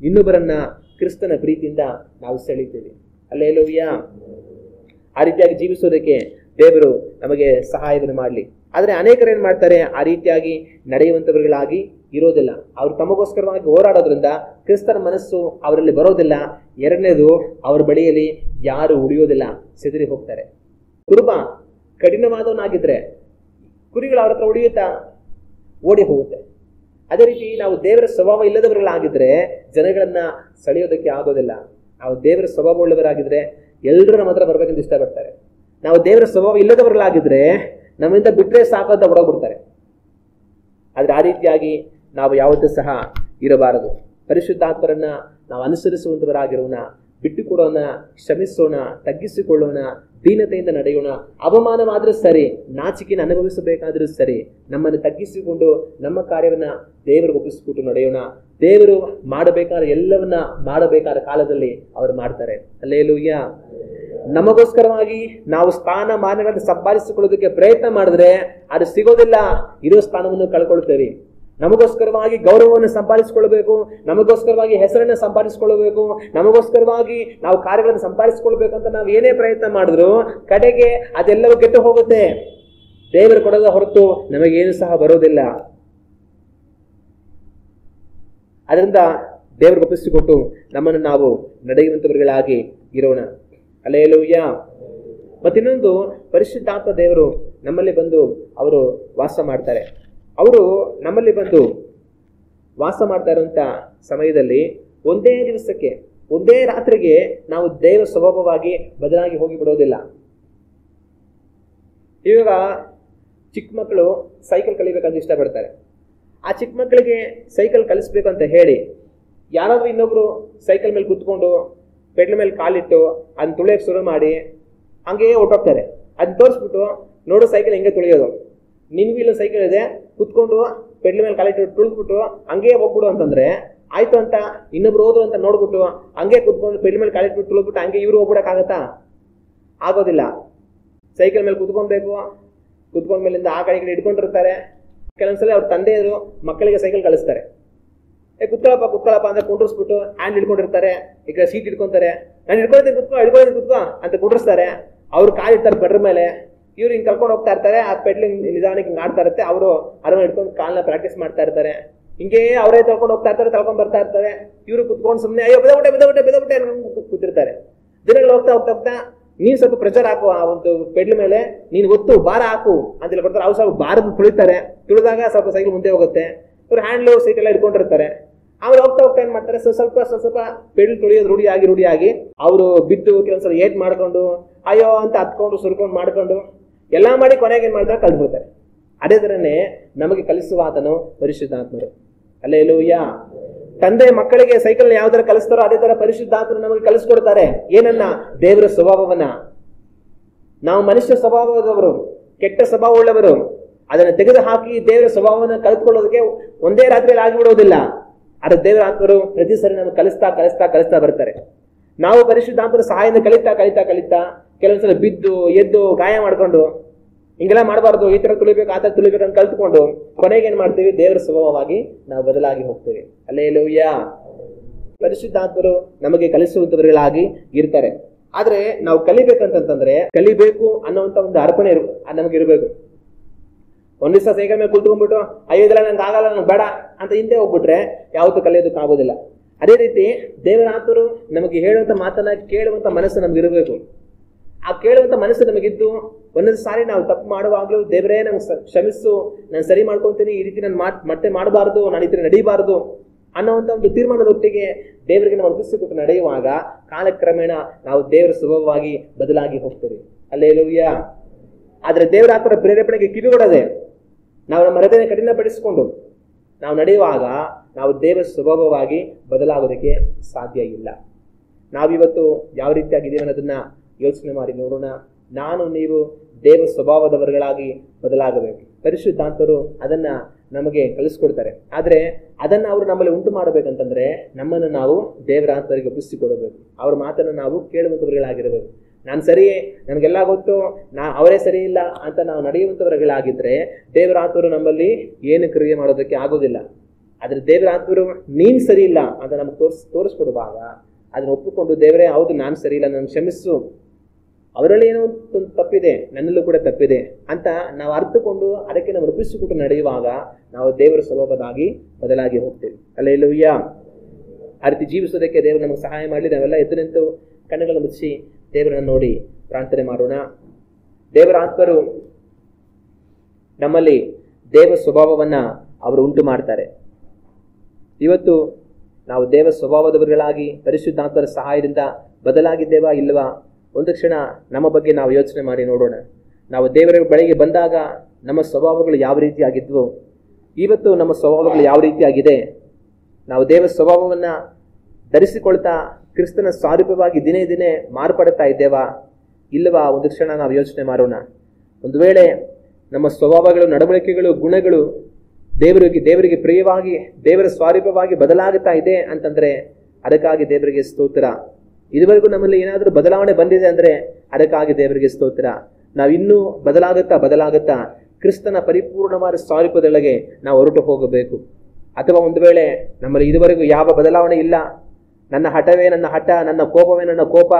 ಇನ್ನೊಬ್ಬರನ್ನ ಕ್ರಿಸ್ತನ ಪ್ರೀತಿಯಿಂದ ನಾವು ಸೆಳೀತೀವಿ. ಹಲ್ಲೆಲೂಯ. ಆ ರೀತಿಯಾಗಿ ಜೀವಿಸೋದಕ್ಕೆ ದೇವರು ನಮಗೆ ಸಹಾಯವನ್ನು ಮಾಡಲಿ. ಆದರೆ ಅನೇಕರು ಏನ್ ಮಾಡ್ತಾರೆ, ಆ ರೀತಿಯಾಗಿ ನಡೆಯುವಂತವರುಗಳಾಗಿ ಇರೋದಿಲ್ಲ. ಅವರು ತಮಗೋಸ್ಕರವಾಗಿ ಹೋರಾಡೋದ್ರಿಂದ ಕ್ರಿಸ್ತನ ಮನಸ್ಸು ಅವರಲ್ಲಿ ಬರೋದಿಲ್ಲ. ಎರಡನೇದು, ಅವರ ಬಳಿಯಲ್ಲಿ ಯಾರು ಉಳಿಯೋದಿಲ್ಲ, ಸಿದರಿ ಹೋಗ್ತಾರೆ. ಕುರುಬ ಕಠಿಣವಾದವನಾಗಿದ್ರೆ ಕುರಿಗಳು ಅವ್ರ ಹತ್ರ ಉಳಿಯುತ್ತಾ? ಓಡಿ ಹೋಗುತ್ತೆ. ಅದೇ ರೀತಿ ನಾವು ದೇವರ ಸ್ವಭಾವ ಇಲ್ಲದವರುಗಳಾಗಿದ್ರೆ ಜನಗಳನ್ನ ಸೆಳೆಯೋದಕ್ಕೆ ಆಗೋದಿಲ್ಲ. ನಾವು ದೇವರ ಸ್ವಭಾವ ಉಳ್ಳವರಾಗಿದ್ರೆ ಎಲ್ಲರೂ ನಮ್ಮ ಹತ್ರ ಬರ್ಬೇಕಂತ ಇಷ್ಟಪಡ್ತಾರೆ. ನಾವು ದೇವರ ಸ್ವಭಾವ ಇಲ್ಲದವರುಗಳಾಗಿದ್ರೆ ನಮ್ಮಿಂದ ಬಿಟ್ಟರೆ ಸಾಕು ಅಂತ ಹೊಡೋಗ್ಬಿಡ್ತಾರೆ. ಆದ್ರೆ ಆ ರೀತಿಯಾಗಿ ನಾವು ಯಾವತ್ತೂ ಸಹ ಇರಬಾರದು. ಪರಿಶುದ್ಧಾತ್ಮರನ್ನ ನಾವು ಅನುಸರಿಸುವಂತವರಾಗಿರೋಣ, ಬಿಟ್ಟುಕೊಡೋಣ, ಶ್ರಮಿಸೋಣ, ತಗ್ಗಿಸಿಕೊಳ್ಳೋಣ, ದೀನತೆಯಿಂದ ನಡೆಯೋಣ. ಅವಮಾನವಾದ್ರೂ ಸರಿ, ನಾಚಿಕೆಯನ್ನು ಅನುಭವಿಸಬೇಕಾದ್ರೂ ಸರಿ, ನಮ್ಮನ್ನು ತಗ್ಗಿಸಿಕೊಂಡು ನಮ್ಮ ಕಾರ್ಯವನ್ನ ದೇವರಿಗೆ ಒಪ್ಪಿಸಿಕೊಟ್ಟು ನಡೆಯೋಣ. ದೇವರು ಮಾಡಬೇಕಾದ ಎಲ್ಲವನ್ನ ಮಾಡಬೇಕಾದ ಕಾಲದಲ್ಲಿ ಅವರು ಮಾಡ್ತಾರೆ. ಹಲ್ಲೆಲೂಯ. ನಮಗೋಸ್ಕರವಾಗಿ ನಾವು ಸ್ಥಾನ ಮಾನಗಳನ್ನು ಸಂಪಾದಿಸಿಕೊಳ್ಳೋದಕ್ಕೆ ಪ್ರಯತ್ನ ಮಾಡಿದ್ರೆ ಅದು ಸಿಗೋದಿಲ್ಲ. ಇರೋ ಸ್ಥಾನವನ್ನು ಕಳ್ಕೊಳ್ತೇವೆ. ನಮಗೋಸ್ಕರವಾಗಿ ಗೌರವವನ್ನು ಸಂಪಾದಿಸಿಕೊಳ್ಬೇಕು, ನಮಗೋಸ್ಕರವಾಗಿ ಹೆಸರನ್ನ ಸಂಪಾದಿಸಿಕೊಳ್ಬೇಕು, ನಮಗೋಸ್ಕರವಾಗಿ ನಾವು ಕಾರ್ಯಗಳನ್ನು ಸಂಪಾದಿಸಿಕೊಳ್ಬೇಕಂತ ನಾವು ಏನೇ ಪ್ರಯತ್ನ ಮಾಡಿದ್ರು ಕಡೆಗೆ ಅದೆಲ್ಲವೂ ಕೆಟ್ಟು ಹೋಗುತ್ತೆ. ದೇವರು ಕೊಡದ ಹೊರತು ನಮಗೇನು ಸಹ ಬರೋದಿಲ್ಲ. ಅದರಿಂದ ದೇವರು ಒಪ್ಪಿಸಿಕೊಟ್ಟು ನಮ್ಮನ್ನು ನಾವು ನಡೆಯುವಂತವರುಗಳಾಗಿ ಇರೋಣ. ಹಲ್ಲೆಲೂಯ. ಮತ್ತಿನ್ನೊಂದು, ಪರಿಶುದ್ಧಾತ್ಮ ದೇವರು ನಮ್ಮಲ್ಲಿ ಬಂದು ಅವರು ವಾಸ ಮಾಡ್ತಾರೆ. ಅವರು ನಮ್ಮಲ್ಲಿ ಬಂದು ವಾಸ ಮಾಡ್ತಾ ಇರುವಂತ ಸಮಯದಲ್ಲಿ ಒಂದೇ ದಿವಸಕ್ಕೆ, ಒಂದೇ ರಾತ್ರಿಗೆ ನಾವು ದೇವ ಸ್ವಭಾವವಾಗಿ ಬದಲಾಗಿ ಹೋಗಿ ಬಿಡೋದಿಲ್ಲ. ಇವಾಗ ಚಿಕ್ಕ ಮಕ್ಕಳು ಸೈಕಲ್ ಕಲಿಬೇಕಂತ ಇಷ್ಟಪಡ್ತಾರೆ. ಆ ಚಿಕ್ಕ ಮಕ್ಕಳಿಗೆ ಸೈಕಲ್ ಕಲಿಸ್ಬೇಕಂತ ಹೇಳಿ ಯಾರಾದ್ರೂ ಇನ್ನೊಬ್ರು ಸೈಕಲ್ ಮೇಲೆ ಕುತ್ಕೊಂಡು ಪೆಡ್ಲ್ ಮೇಲೆ ಕಾಲಿಟ್ಟು ಅದನ್ನ ತುಳಿಯಕ್ಕೆ ಶುರು ಮಾಡಿ ಹಂಗೆ ಹೊಟ್ಟೋಗ್ತಾರೆ. ಅದನ್ನ ತೋರಿಸ್ಬಿಟ್ಟು, ನೋಡು ಸೈಕಲ್ ಹೆಂಗೆ ತುಳಿಯೋದು, ನಿನ್ಗೂ ಇಲ್ಲ ಸೈಕಲ್ ಇದೆ, ಕುತ್ಕೊಂಡು ಪೆಡ್ಲ್ ಮೇಲೆ ಕಾಲಿಟ್ಟು ತುಳಿದ್ಬಿಟ್ಟು ಹಂಗೆ ಹೋಗ್ಬಿಡು ಅಂತಂದ್ರೆ ಆಯ್ತು ಅಂತ ಇನ್ನೊಬ್ರು ಹೋದ್ರು ಅಂತ ನೋಡ್ಬಿಟ್ಟು ಹಂಗೆ ಕುತ್ಕೊಂಡು ಪೆಡ್ಲ್ ಮೇಲೆ ಕಾಲಿಟ್ಬಿಟ್ಟು ತುಳಿದ್ಬಿಟ್ಟು ಹಂಗೆ ಇವ್ರು ಹೋಗ್ಬಿಡಕ್ಕಾಗತ್ತಾ? ಆಗೋದಿಲ್ಲ. ಸೈಕಲ್ ಮೇಲೆ ಕುತ್ಕೊಳ್ಬೇಕು. ಕುತ್ಕೊಂಡ ಮೇಲಿಂದ ಆ ಕಡೆ ಹಿಡ್ಕೊಂಡಿರ್ತಾರೆ. ಕೆಲವೊಂದ್ಸಲ ಅವ್ರ ತಂದೆಯರು ಮಕ್ಕಳಿಗೆ ಸೈಕಲ್ ಕಳಿಸ್ತಾರೆ. ಕುತ್ಕೊಳ್ಳಪ್ಪ ಅಂತ ಕುಂಡ್ರಿಸ್ಬಿಟ್ಟು ಹ್ಯಾಂಡ್ ಹಿಡ್ಕೊಂಡಿರ್ತಾರೆ, ಈಗ ಸೀಟ್ ಹಿಡ್ಕೊಂತಾರೆ. ನಾನು ಹಿಡ್ಕೊಳ್ತೀನಿ ಕುತ್ಕೋ ಅಂತ ಕುಂಡ್ರಿಸ್ತಾರೆ. ಅವ್ರು ಕಾಲು ಇರ್ತಾರೆ ಬೆಡ್ರ ಮೇಲೆ, ಇವ್ರು ಹಿಂಗೆ ಕರ್ಕೊಂಡು ಹೋಗ್ತಾ ಇರ್ತಾರೆ. ಆ ಪೆಡ್ಲಿಂಗ್ ನಿಧಾನಕ್ಕೆ ಹಿಂಗೆ ಆಡ್ತಾ ಇರುತ್ತೆ. ಅವರು ಅರವನ್ನ ಹಿಡ್ಕೊಂಡು ಕಾಲನ್ನ ಪ್ರಾಕ್ಟೀಸ್ ಮಾಡ್ತಾ ಇರ್ತಾರೆ. ಹಿಂಗೆ ಅವರೇ ತಳ್ಕೊಂಡು ಹೋಗ್ತಾ ಇರ್ತಾರೆ, ತಳ್ಕೊಂಡು ಬರ್ತಾ ಇರ್ತಾರೆ. ಇವರು ಕುತ್ಕೊಂಡು ಸುಮ್ಮನೆ ಅಯ್ಯೋ ಬೆದಬಿಟ್ಟೆ ಕೂತಿರ್ತಾರೆ. ದಿನಗಳು ಹೋಗ್ತಾ ನೀನ್ ಸ್ವಲ್ಪ ಪ್ರೆಷರ್ ಹಾಕು ಆ ಒಂದು ಪೆಡ್ಲ್ ಮೇಲೆ, ನೀನ್ ಒತ್ತು ಭಾರ ಹಾಕು ಅಂತೆಲ್ಲ ಕೊಡ್ತಾರೆ. ಅವ್ರು ಸ್ವಲ್ಪ ಭಾರದ ತುಳಿತಾರೆ. ತುಳಿದಾಗ ಸ್ವಲ್ಪ ಸೈಕಲ್ ಮುಂದೆ ಹೋಗುತ್ತೆ. ಇವ್ರು ಹ್ಯಾಂಡ್ಲು ಸೈಕಲ್ ಹಿಡ್ಕೊಂಡಿರ್ತಾರೆ. ಆಮೇಲೆ ಹೋಗ್ತಾ ಹೋಗ್ತಾ ಏನ್ ಮಾಡ್ತಾರೆ, ಸ್ವಲ್ಪ ಪೆಡಲ್ ತುಳಿಯೋದು ರೂಢಿಯಾಗಿ ಅವರು ಬಿದ್ದು ಕೆಲವೊಂದ್ಸಲ ಏಟ್ ಮಾಡ್ಕೊಂಡು ಅಯ್ಯೋ ಅಂತ ಹತ್ಕೊಂಡು ಸುರ್ಕೊಂಡು ಮಾಡ್ಕೊಂಡು ಎಲ್ಲಾ ಮಾಡಿ ಕೊನೆಗೆ ಏನ್ ಮಾಡ್ತಾರೆ, ಕಲ್ತ್ಬಿಡ್ತಾರೆ. ಅದೇ ತರನೇ ನಮಗೆ ಕಲಿಸುವ ಆತನು ಪರಿಶುದ್ಧಾತ್ಮರು. ಹಲ್ಲೆಲೂಯ. ತಂದೆ ಮಕ್ಕಳಿಗೆ ಸೈಕಲ್ ಯಾವ ತರ ಕಲಿಸ್ತಾರೋ ಅದೇ ತರ ಪರಿಶುದ್ಧಾತ್ಮರು ನಮಗೆ ಕಲಿಸ್ಕೊಡ್ತಾರೆ. ಏನನ್ನ? ದೇವರ ಸ್ವಭಾವವನ್ನ. ನಾವು ಮನುಷ್ಯ ಸ್ವಭಾವದವರು, ಕೆಟ್ಟ ಸ್ವಭಾವ ಉಳ್ಳವರು. ಅದನ್ನು ತೆಗೆದು ಹಾಕಿ ದೇವರ ಸ್ವಭಾವವನ್ನು ಕಲಿತ್ಕೊಳ್ಳೋದಕ್ಕೆ ಒಂದೇ ರಾತ್ರಿಯಲ್ಲಿ ಆಗಿಬಿಡೋದಿಲ್ಲ. ಆದ್ರೆ ದೇವರ ಆತ್ಮರು ಪ್ರತಿ ಸರಿ ನಮಗೆ ಕಲಿಸ್ತಾ ಬರ್ತಾರೆ. ನಾವು ಪರಿಶುದ್ಧಾತ್ಮರ ಸಹಾಯದಿಂದ ಕಲಿತಾ ಕೆಲವೊಂದ್ಸಲ ಬಿದ್ದು ಎದ್ದು ಗಾಯ ಮಾಡ್ಕೊಂಡು ಹಿಂಗೆಲ್ಲ ಮಾಡಬಾರ್ದು, ಈ ತರ ತುಳಿಬೇಕು ಆ ತರ ತುಳಿಬೇಕು ಅಂತ ಕಲ್ತ್ಕೊಂಡು ಕೊನೆಗೆ ಏನ್ ಮಾಡ್ತೀವಿ, ದೇವರ ಸ್ವಭಾವವಾಗಿ ನಾವು ಬದಲಾಗಿ ಹೋಗ್ತೀವಿ. ಹಲ್ಲೆಲೂಯ. ಪರಿಶುದ್ಧಾತ್ಮರು ನಮಗೆ ಕಲಿಸುವಂತವர்களಾಗಿ ಇರ್ತಾರೆ. ಆದ್ರೆ ನಾವು ಕಲಿಬೇಕಂತಂದ್ರೆ ಕಲಿಬೇಕು ಅನ್ನೋಂತ ಒಂದು ಅರ್ಪಣೆ ನಮಗಿರ್ಬೇಕು. ಒಂದ್ ದಿವಸ ಸೈಕಲ್ ಮೇಲೆ ಕುತ್ಕೊಂಡ್ಬಿಟ್ಟು ಅಯ್ಯೋ ಇದೆಲ್ಲ ನಂಗೆ ಆಗಲ್ಲ, ನಂಗೆ ಬೇಡ ಅಂತ ಹಿಂದೆ ಹೋಗ್ಬಿಟ್ರೆ ಯಾವತ್ತೂ ಕಲಿಯೋದಕ್ಕಾಗೋದಿಲ್ಲ. ಅದೇ ರೀತಿ ದೇವರ ಆತ್ಮರು ನಮಗೆ ಹೇಳುವಂತ ಮಾತನ್ನ ಕೇಳುವಂತ ಮನಸ್ಸು ನಮ್ಗಿರ್ಬೇಕು. ಆ ಕೇಳುವಂತ ಮನಸ್ಸು ನಮಗಿದ್ದು ಒಂದೊಂದು ಸಾರಿ ನಾವು ತಪ್ಪು ಮಾಡುವಾಗ್ಲೂ ದೇವರೇ ನಂಗೆ ಕ್ಷಮಿಸು, ನಾನು ಸರಿ ಮಾಡ್ಕೊಳ್ತೀನಿ, ಈ ರೀತಿ ನಾನು ಮತ್ತೆ ಮಾಡಬಾರ್ದು, ನಾನು ಈ ರೀತಿ ನಡೀಬಾರ್ದು ಅನ್ನೋಂಥ ಒಂದು ತೀರ್ಮಾನದೊಟ್ಟಿಗೆ ದೇವರಿಗೆ ನಾವು ಒಪ್ಪಿಸಿಕೊಟ್ಟು ನಡೆಯುವಾಗ ಕಾಲಕ್ರಮೇಣ ನಾವು ದೇವರ ಸ್ವಭಾವವಾಗಿ ಬದಲಾಗಿ ಹೋಗ್ತೀವಿ. ಹಲ್ಲೆಲೂಯ. ಆದ್ರೆ ದೇವರ ಆತ್ಮರ ಪ್ರೇರೇಪಣೆಗೆ ಕಿವಿಗೊಡದೆ ನಾವು ನಮ್ಮ ಹೃದಯ ಕಠಿಣಪಡಿಸಿಕೊಂಡು ನಾವು ನಡೆಯುವಾಗ ನಾವು ದೇವರ ಸ್ವಭಾವವಾಗಿ ಬದಲಾಗೋದಕ್ಕೆ ಸಾಧ್ಯ ಇಲ್ಲ. ನಾವಿವತ್ತು ಯಾವ ರೀತಿಯಾಗಿದ್ದೀವಿ ಅನ್ನೋದನ್ನ ಯೋಚನೆ ಮಾಡಿ ನೋಡೋಣ. ನಾನು ನೀವು ದೇವ ಸ್ವಭಾವದವರುಗಳಾಗಿ ಬದಲಾಗಬೇಕು. ಪರಿಶುದ್ಧಾತ್ಮರು ಅದನ್ನ ನಮಗೆ ಕಲಿಸ್ಕೊಡ್ತಾರೆ. ಆದ್ರೆ ಅದನ್ನ ಅವರು ನಮ್ಮಲ್ಲಿ ಉಂಟು ಮಾಡಬೇಕಂತಂದ್ರೆ ನಮ್ಮನ್ನು ನಾವು ದೇವರ ಆತ್ಮರಿಗೆ ಒಪ್ಪಿಸಿಕೊಡಬೇಕು. ಅವ್ರ ಮಾತನ್ನು ನಾವು ಕೇಳುವಂತವರುಗಳಾಗಿರಬೇಕು. ನಾನು ಸರಿಯೇ, ನನಗೆಲ್ಲ ಗೊತ್ತು, ಅವರೇ ಸರಿ ಇಲ್ಲ ಅಂತ ನಾವು ನಡೆಯುವಂತವರುಗಳಾಗಿದ್ರೆ ದೇವರ ಆತ್ಮರು ನಮ್ಮಲ್ಲಿ ಏನು ಕ್ರಿಯೆ ಮಾಡೋದಕ್ಕೆ ಆಗೋದಿಲ್ಲ. ಆದ್ರೆ ದೇವರ ಆತ್ಮರು ನೀನ್ ಸರಿ ಇಲ್ಲ ಅಂತ ನಮ್ಗೆ ತೋರಿಸ್ಕೊಡುವಾಗ ಅದನ್ನ ಒಪ್ಪಿಕೊಂಡು ದೇವರೇ ಹೌದು ನಾನು ಸರಿ ಇಲ್ಲ, ನಾನು ಕ್ಷಮಿಸು, ಅವರಲ್ಲಿ ಏನೋ ಒಂದು ತಪ್ಪಿದೆ, ನನ್ನಲ್ಲೂ ಕೂಡ ತಪ್ಪಿದೆ ಅಂತ ನಾವು ಅರ್ಥಕೊಂಡು ಅದಕ್ಕೆ ನಾವು ರೂಪಿಸಿಕೊಟ್ಟು ನಡೆಯುವಾಗ ನಾವು ದೇವರ ಸ್ವಭಾವದಾಗಿ ಬದಲಾಗಿ ಹೋಗ್ತೇವೆ. ಹಲ್ಲೆಲೂಯ. ಆ ರೀತಿ ಜೀವಿಸೋದಕ್ಕೆ ದೇವರು ನಮಗೆ ಸಹಾಯ ಮಾಡಲಿ. ನಾವೆಲ್ಲ ಎದ್ದು ನಿಂತು ಕಣ್ಣುಗಳನ್ನು ಮುಚ್ಚಿ ದೇವರನ್ನು ನೋಡಿ ಪ್ರಾರ್ಥನೆ ಮಾಡೋಣ. ದೇವರ ಆತ್ಮರು ನಮ್ಮಲ್ಲಿ ದೇವ ಸ್ವಭಾವವನ್ನ ಅವರು ಉಂಟು ಮಾಡ್ತಾರೆ. ಇವತ್ತು ನಾವು ದೇವ ಸ್ವಭಾವದವರುಗಳಾಗಿ ಪರಿಶುದ್ಧಾತ್ಮರ ಸಹಾಯದಿಂದ ಬದಲಾಗಿದ್ದೇವಾ ಇಲ್ವಾ? ಒಂದು ಕ್ಷಣ ನಮ್ಮ ಬಗ್ಗೆ ನಾವು ಯೋಚನೆ ಮಾಡಿ ನೋಡೋಣ. ನಾವು ದೇವರ ಬಳಿಗೆ ಬಂದಾಗ ನಮ್ಮ ಸ್ವಭಾವಗಳು ಯಾವ ರೀತಿಯಾಗಿದ್ವು, ಇವತ್ತು ನಮ್ಮ ಸ್ವಭಾವಗಳು ಯಾವ ರೀತಿಯಾಗಿದೆ? ನಾವು ದೇವ ಸ್ವಭಾವವನ್ನ ಧರಿಸಿಕೊಳ್ತಾ ಕ್ರಿಸ್ತನ ಸ್ವರೂಪವಾಗಿ ದಿನೇ ದಿನೇ ಮಾರ್ಪಡುತ್ತಾ ಇದ್ದೇವಾ ಇಲ್ಲವಾ? ಒಂದು ಕ್ಷಣ ನಾವು ಯೋಚನೆ ಮಾಡೋಣ. ಒಂದು ವೇಳೆ ನಮ್ಮ ಸ್ವಭಾವಗಳು, ನಡವಳಿಕೆಗಳು, ಗುಣಗಳು ದೇವರಿಗೆ ಪ್ರಿಯವಾಗಿ ದೇವರ ಸ್ವರೂಪವಾಗಿ ಬದಲಾಗುತ್ತಾ ಇದೆ ಅಂತಂದ್ರೆ ಅದಕ್ಕಾಗಿ ದೇವರಿಗೆ ಸ್ತೋತ್ರ. ಇದುವರೆಗೂ ನಮ್ಮಲ್ಲಿ ಏನಾದರೂ ಬದಲಾವಣೆ ಬಂದಿದೆ ಅಂದ್ರೆ ಅದಕ್ಕಾಗಿ ದೇವರಿಗೆ ಸ್ತೋತ್ರ. ನಾವಿನ್ನೂ ಬದಲಾಗುತ್ತಾ ಕ್ರಿಸ್ತನ ಪರಿಪೂರ್ಣವಾದ ಸ್ವರೂಪದೊಳಗೆ ನಾವು ಹೊರಟು ಹೋಗಬೇಕು. ಅಥವಾ ಒಂದು ವೇಳೆ ನಮ್ಮಲ್ಲಿ ಇದುವರೆಗೂ ಯಾವ ಬದಲಾವಣೆ ಇಲ್ಲ, ನನ್ನ ಹಠವೇ ನನ್ನ ಹಠ, ನನ್ನ ಕೋಪವೇ ನನ್ನ ಕೋಪ,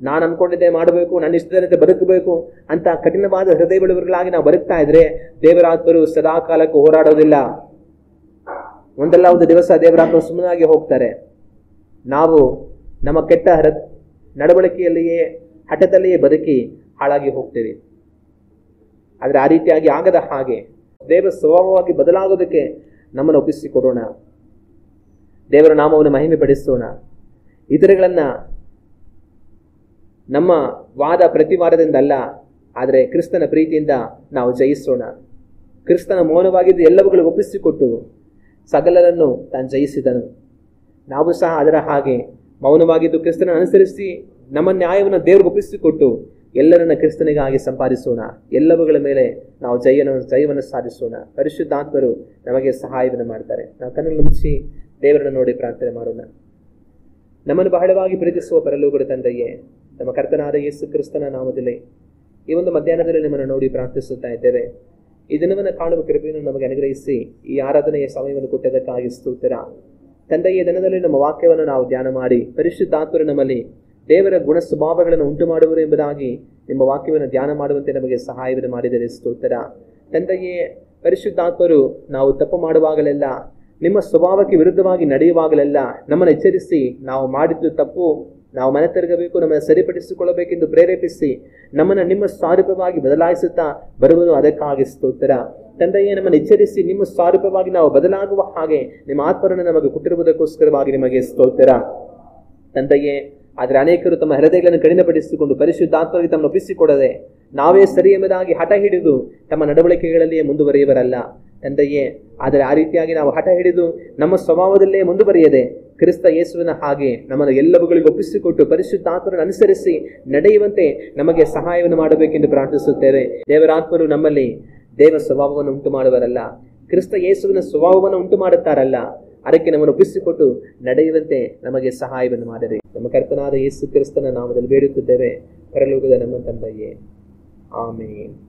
ನಾನು ಅನ್ಕೊಂಡಿದ್ದೆ ಮಾಡಬೇಕು, ನನ್ನ ಇಷ್ಟದಂತೆ ಬದುಕಬೇಕು ಅಂತ ಕಠಿಣವಾದ ಹೃದಯವುಳ್ಳವர்களಾಗಿ ನಾವು ಬದುಕ್ತಾ ಇದ್ರೆ ದೇವರಾತ್ಮರು ಸದಾ ಕಾಲಕ್ಕೂ ಹೋರಾಡೋದಿಲ್ಲ. ಒಂದಲ್ಲ ಒಂದು ದಿವಸ ದೇವರಾತ್ಮರು ಸುಮ್ಮನಾಗಿ ಹೋಗ್ತಾರೆ. ನಾವು ನಮ್ಮ ಕೆಟ್ಟ ನಡವಳಿಕೆಯಲ್ಲಿಯೇ ಹಠದಲ್ಲಿಯೇ ಬದುಕಿ ಹಾಳಾಗಿ ಹೋಗ್ತೇವೆ. ಆದರೆ ಆ ರೀತಿಯಾಗಿ ಆಗದ ಹಾಗೆ ದೇವ ಸ್ವಭಾವವಾಗಿ ಬದಲಾಗೋದಕ್ಕೆ ನಮ್ಮನ್ನು ಒಪ್ಪಿಸಿಕೊಡೋಣ. ದೇವರ ನಾಮವನ್ನು ಮಹಿಮೆ ಪಡಿಸೋಣ. ಇತರಗಳನ್ನ ನಮ್ಮ ವಾದ ಪ್ರತಿವಾದದಿಂದ ಅಲ್ಲ, ಆದರೆ ಕ್ರಿಸ್ತನ ಪ್ರೀತಿಯಿಂದ ನಾವು ಜಯಿಸೋಣ. ಕ್ರಿಸ್ತನ ಮೌನವಾಗಿದ್ದು ಎಲ್ಲವುಗಳು ಒಪ್ಪಿಸಿಕೊಟ್ಟು ಸಕಲರನ್ನು ತಾನು ಜಯಿಸಿದನು. ನಾವು ಸಹ ಅದರ ಹಾಗೆ ಮೌನವಾಗಿದ್ದು ಕ್ರಿಸ್ತನ ಅನುಸರಿಸಿ ನಮ್ಮ ನ್ಯಾಯವನ್ನು ದೇವರಿಗೆ ಒಪ್ಪಿಸಿಕೊಟ್ಟು ಎಲ್ಲರನ್ನ ಕ್ರಿಸ್ತನಿಗಾಗಿ ಸಂಪಾದಿಸೋಣ. ಎಲ್ಲವುಗಳ ಮೇಲೆ ನಾವು ಜಯವನ್ನು ಸಾಧಿಸೋಣ. ಪರಿಶುದ್ಧಾತ್ಮರು ನಮಗೆ ಸಹಾಯವನ್ನು ಮಾಡ್ತಾರೆ. ನಾವು ಕಣ್ಣನ್ನು ಮುಚ್ಚಿ ದೇವರನ್ನು ನೋಡಿ ಪ್ರಾರ್ಥನೆ ಮಾಡೋಣ. ನಮ್ಮನ್ನು ಬಹಳವಾಗಿ ಪ್ರೀತಿಸುವ ಪರಲೋಕದ ತಂದೆಯೇ, ನಮ್ಮ ಕರ್ತನಾದ ಯೇಸು ಕ್ರಿಸ್ತನ ನಾಮದಲ್ಲಿ ಈ ಒಂದು ಮಧ್ಯಾಹ್ನದಲ್ಲಿ ನಿಮ್ಮನ್ನು ನೋಡಿ ಪ್ರಾರ್ಥಿಸುತ್ತಾ ಇದ್ದೇವೆ. ಈ ದಿನವನ್ನು ಕಾಣುವ ಕೃಪೆಯನ್ನು ನಮಗೆ ಅನುಗ್ರಹಿಸಿ ಈ ಆರಾಧನೆಯ ಸಮಯವನ್ನು ಕೊಟ್ಟದಕ್ಕಾಗಿ ಸ್ತೋತ್ರ. ತಂದೆಯ ದಿನದಲ್ಲಿ ನಮ್ಮ ವಾಕ್ಯವನ್ನು ನಾವು ಧ್ಯಾನ ಮಾಡಿ ಪರಿಶುದ್ಧಾತ್ಮರು ನಮ್ಮಲ್ಲಿ ದೇವರ ಗುಣ ಸ್ವಭಾವಗಳನ್ನು ಉಂಟು ಮಾಡುವರು ಎಂಬುದಾಗಿ ನಿಮ್ಮ ವಾಕ್ಯವನ್ನು ಧ್ಯಾನ ಮಾಡುವಂತೆ ನಮಗೆ ಸಹಾಯವನ್ನು ಮಾಡಿದರೆ ಸ್ತೋತ್ರ. ತಂದೆಯೇ, ಪರಿಶುದ್ಧಾತ್ಮರು ನಾವು ತಪ್ಪು ಮಾಡುವಾಗಲೆಲ್ಲ, ನಿಮ್ಮ ಸ್ವಭಾವಕ್ಕೆ ವಿರುದ್ಧವಾಗಿ ನಡೆಯುವಾಗಲೆಲ್ಲ ನಮ್ಮನ್ನು ಎಚ್ಚರಿಸಿ ನಾವು ಮಾಡಿದ್ದು ತಪ್ಪು, ನಾವು ಮನೆ ತಿರುಗಬೇಕು, ನಮ್ಮನ್ನು ಸರಿಪಡಿಸಿಕೊಳ್ಳಬೇಕೆಂದು ಪ್ರೇರೇಪಿಸಿ ನಮ್ಮನ್ನು ನಿಮ್ಮ ಸ್ವರೂಪವಾಗಿ ಬದಲಾಯಿಸುತ್ತಾ ಬರುವುದು ಅದಕ್ಕಾಗಿ ಸ್ತೋತ್ರ. ತಂದೆಯೇ, ನಮ್ಮನ್ನು ಎಚ್ಚರಿಸಿ ನಿಮ್ಮ ಸ್ವರೂಪವಾಗಿ ನಾವು ಬದಲಾಗುವ ಹಾಗೆ ನಿಮ್ಮ ಆತ್ಮರನ್ನು ನಮಗೆ ಕೊಟ್ಟಿರುವುದಕ್ಕೋಸ್ಕರವಾಗಿ ನಿಮಗೆ ಸ್ತೋತ್ರ ತಂದೆಯೇ. ಆದರೆ ಅನೇಕರು ತಮ್ಮ ಹೃದಯಗಳನ್ನು ಕಠಿಣಪಡಿಸಿಕೊಂಡು ಪರಿಶುದ್ಧಾತ್ಮರಿಗೆ ತಮ್ಮನ್ನು ಒಪ್ಪಿಸಿಕೊಡದೆ ನಾವೇ ಸರಿ ಎಂಬುದಾಗಿ ಹಠ ಹಿಡಿದು ತಮ್ಮ ನಡವಳಿಕೆಗಳಲ್ಲಿಯೇ ಮುಂದುವರಿಯವರಲ್ಲ ತಂದೆಯೇ. ಆದರೆ ಆ ರೀತಿಯಾಗಿ ನಾವು ಹಠ ಹಿಡಿದು ನಮ್ಮ ಸ್ವಭಾವದಲ್ಲೇ ಮುಂದುವರಿಯದೆ ಕ್ರಿಸ್ತ ಯೇಸುವಿನ ಹಾಗೆ ನಮ್ಮನ್ನು ಎಲ್ಲವುಗಳಿಗೆ ಒಪ್ಪಿಸಿಕೊಟ್ಟು ಪರಿಶುದ್ಧಾತ್ಮರನ್ನು ಅನುಸರಿಸಿ ನಡೆಯುವಂತೆ ನಮಗೆ ಸಹಾಯವನ್ನು ಮಾಡಬೇಕೆಂದು ಪ್ರಾರ್ಥಿಸುತ್ತೇವೆ. ದೇವರಾತ್ಮರು ನಮ್ಮಲ್ಲಿ ದೇವ ಸ್ವಭಾವವನ್ನು ಉಂಟು ಮಾಡುವರಲ್ಲ, ಕ್ರಿಸ್ತ ಯೇಸುವಿನ ಸ್ವಭಾವವನ್ನು ಉಂಟು ಮಾಡುತ್ತಾರಲ್ಲ. ಅದಕ್ಕೆ ನಮ್ಮನ್ನು ಒಪ್ಪಿಸಿಕೊಟ್ಟು ನಡೆಯುವಂತೆ ನಮಗೆ ಸಹಾಯವನ್ನು ಮಾಡಿರಿ. ನಮ್ಮ ಕರ್ತನಾದ ಯೇಸು ಕ್ರಿಸ್ತನ ನಾಮದಲ್ಲಿ ಬೇಡುತ್ತಿದ್ದೇವೆ, ಪರಲೋಕದ ನಮ್ಮ ತಂದೆಯೇ, ಆಮೇನ್.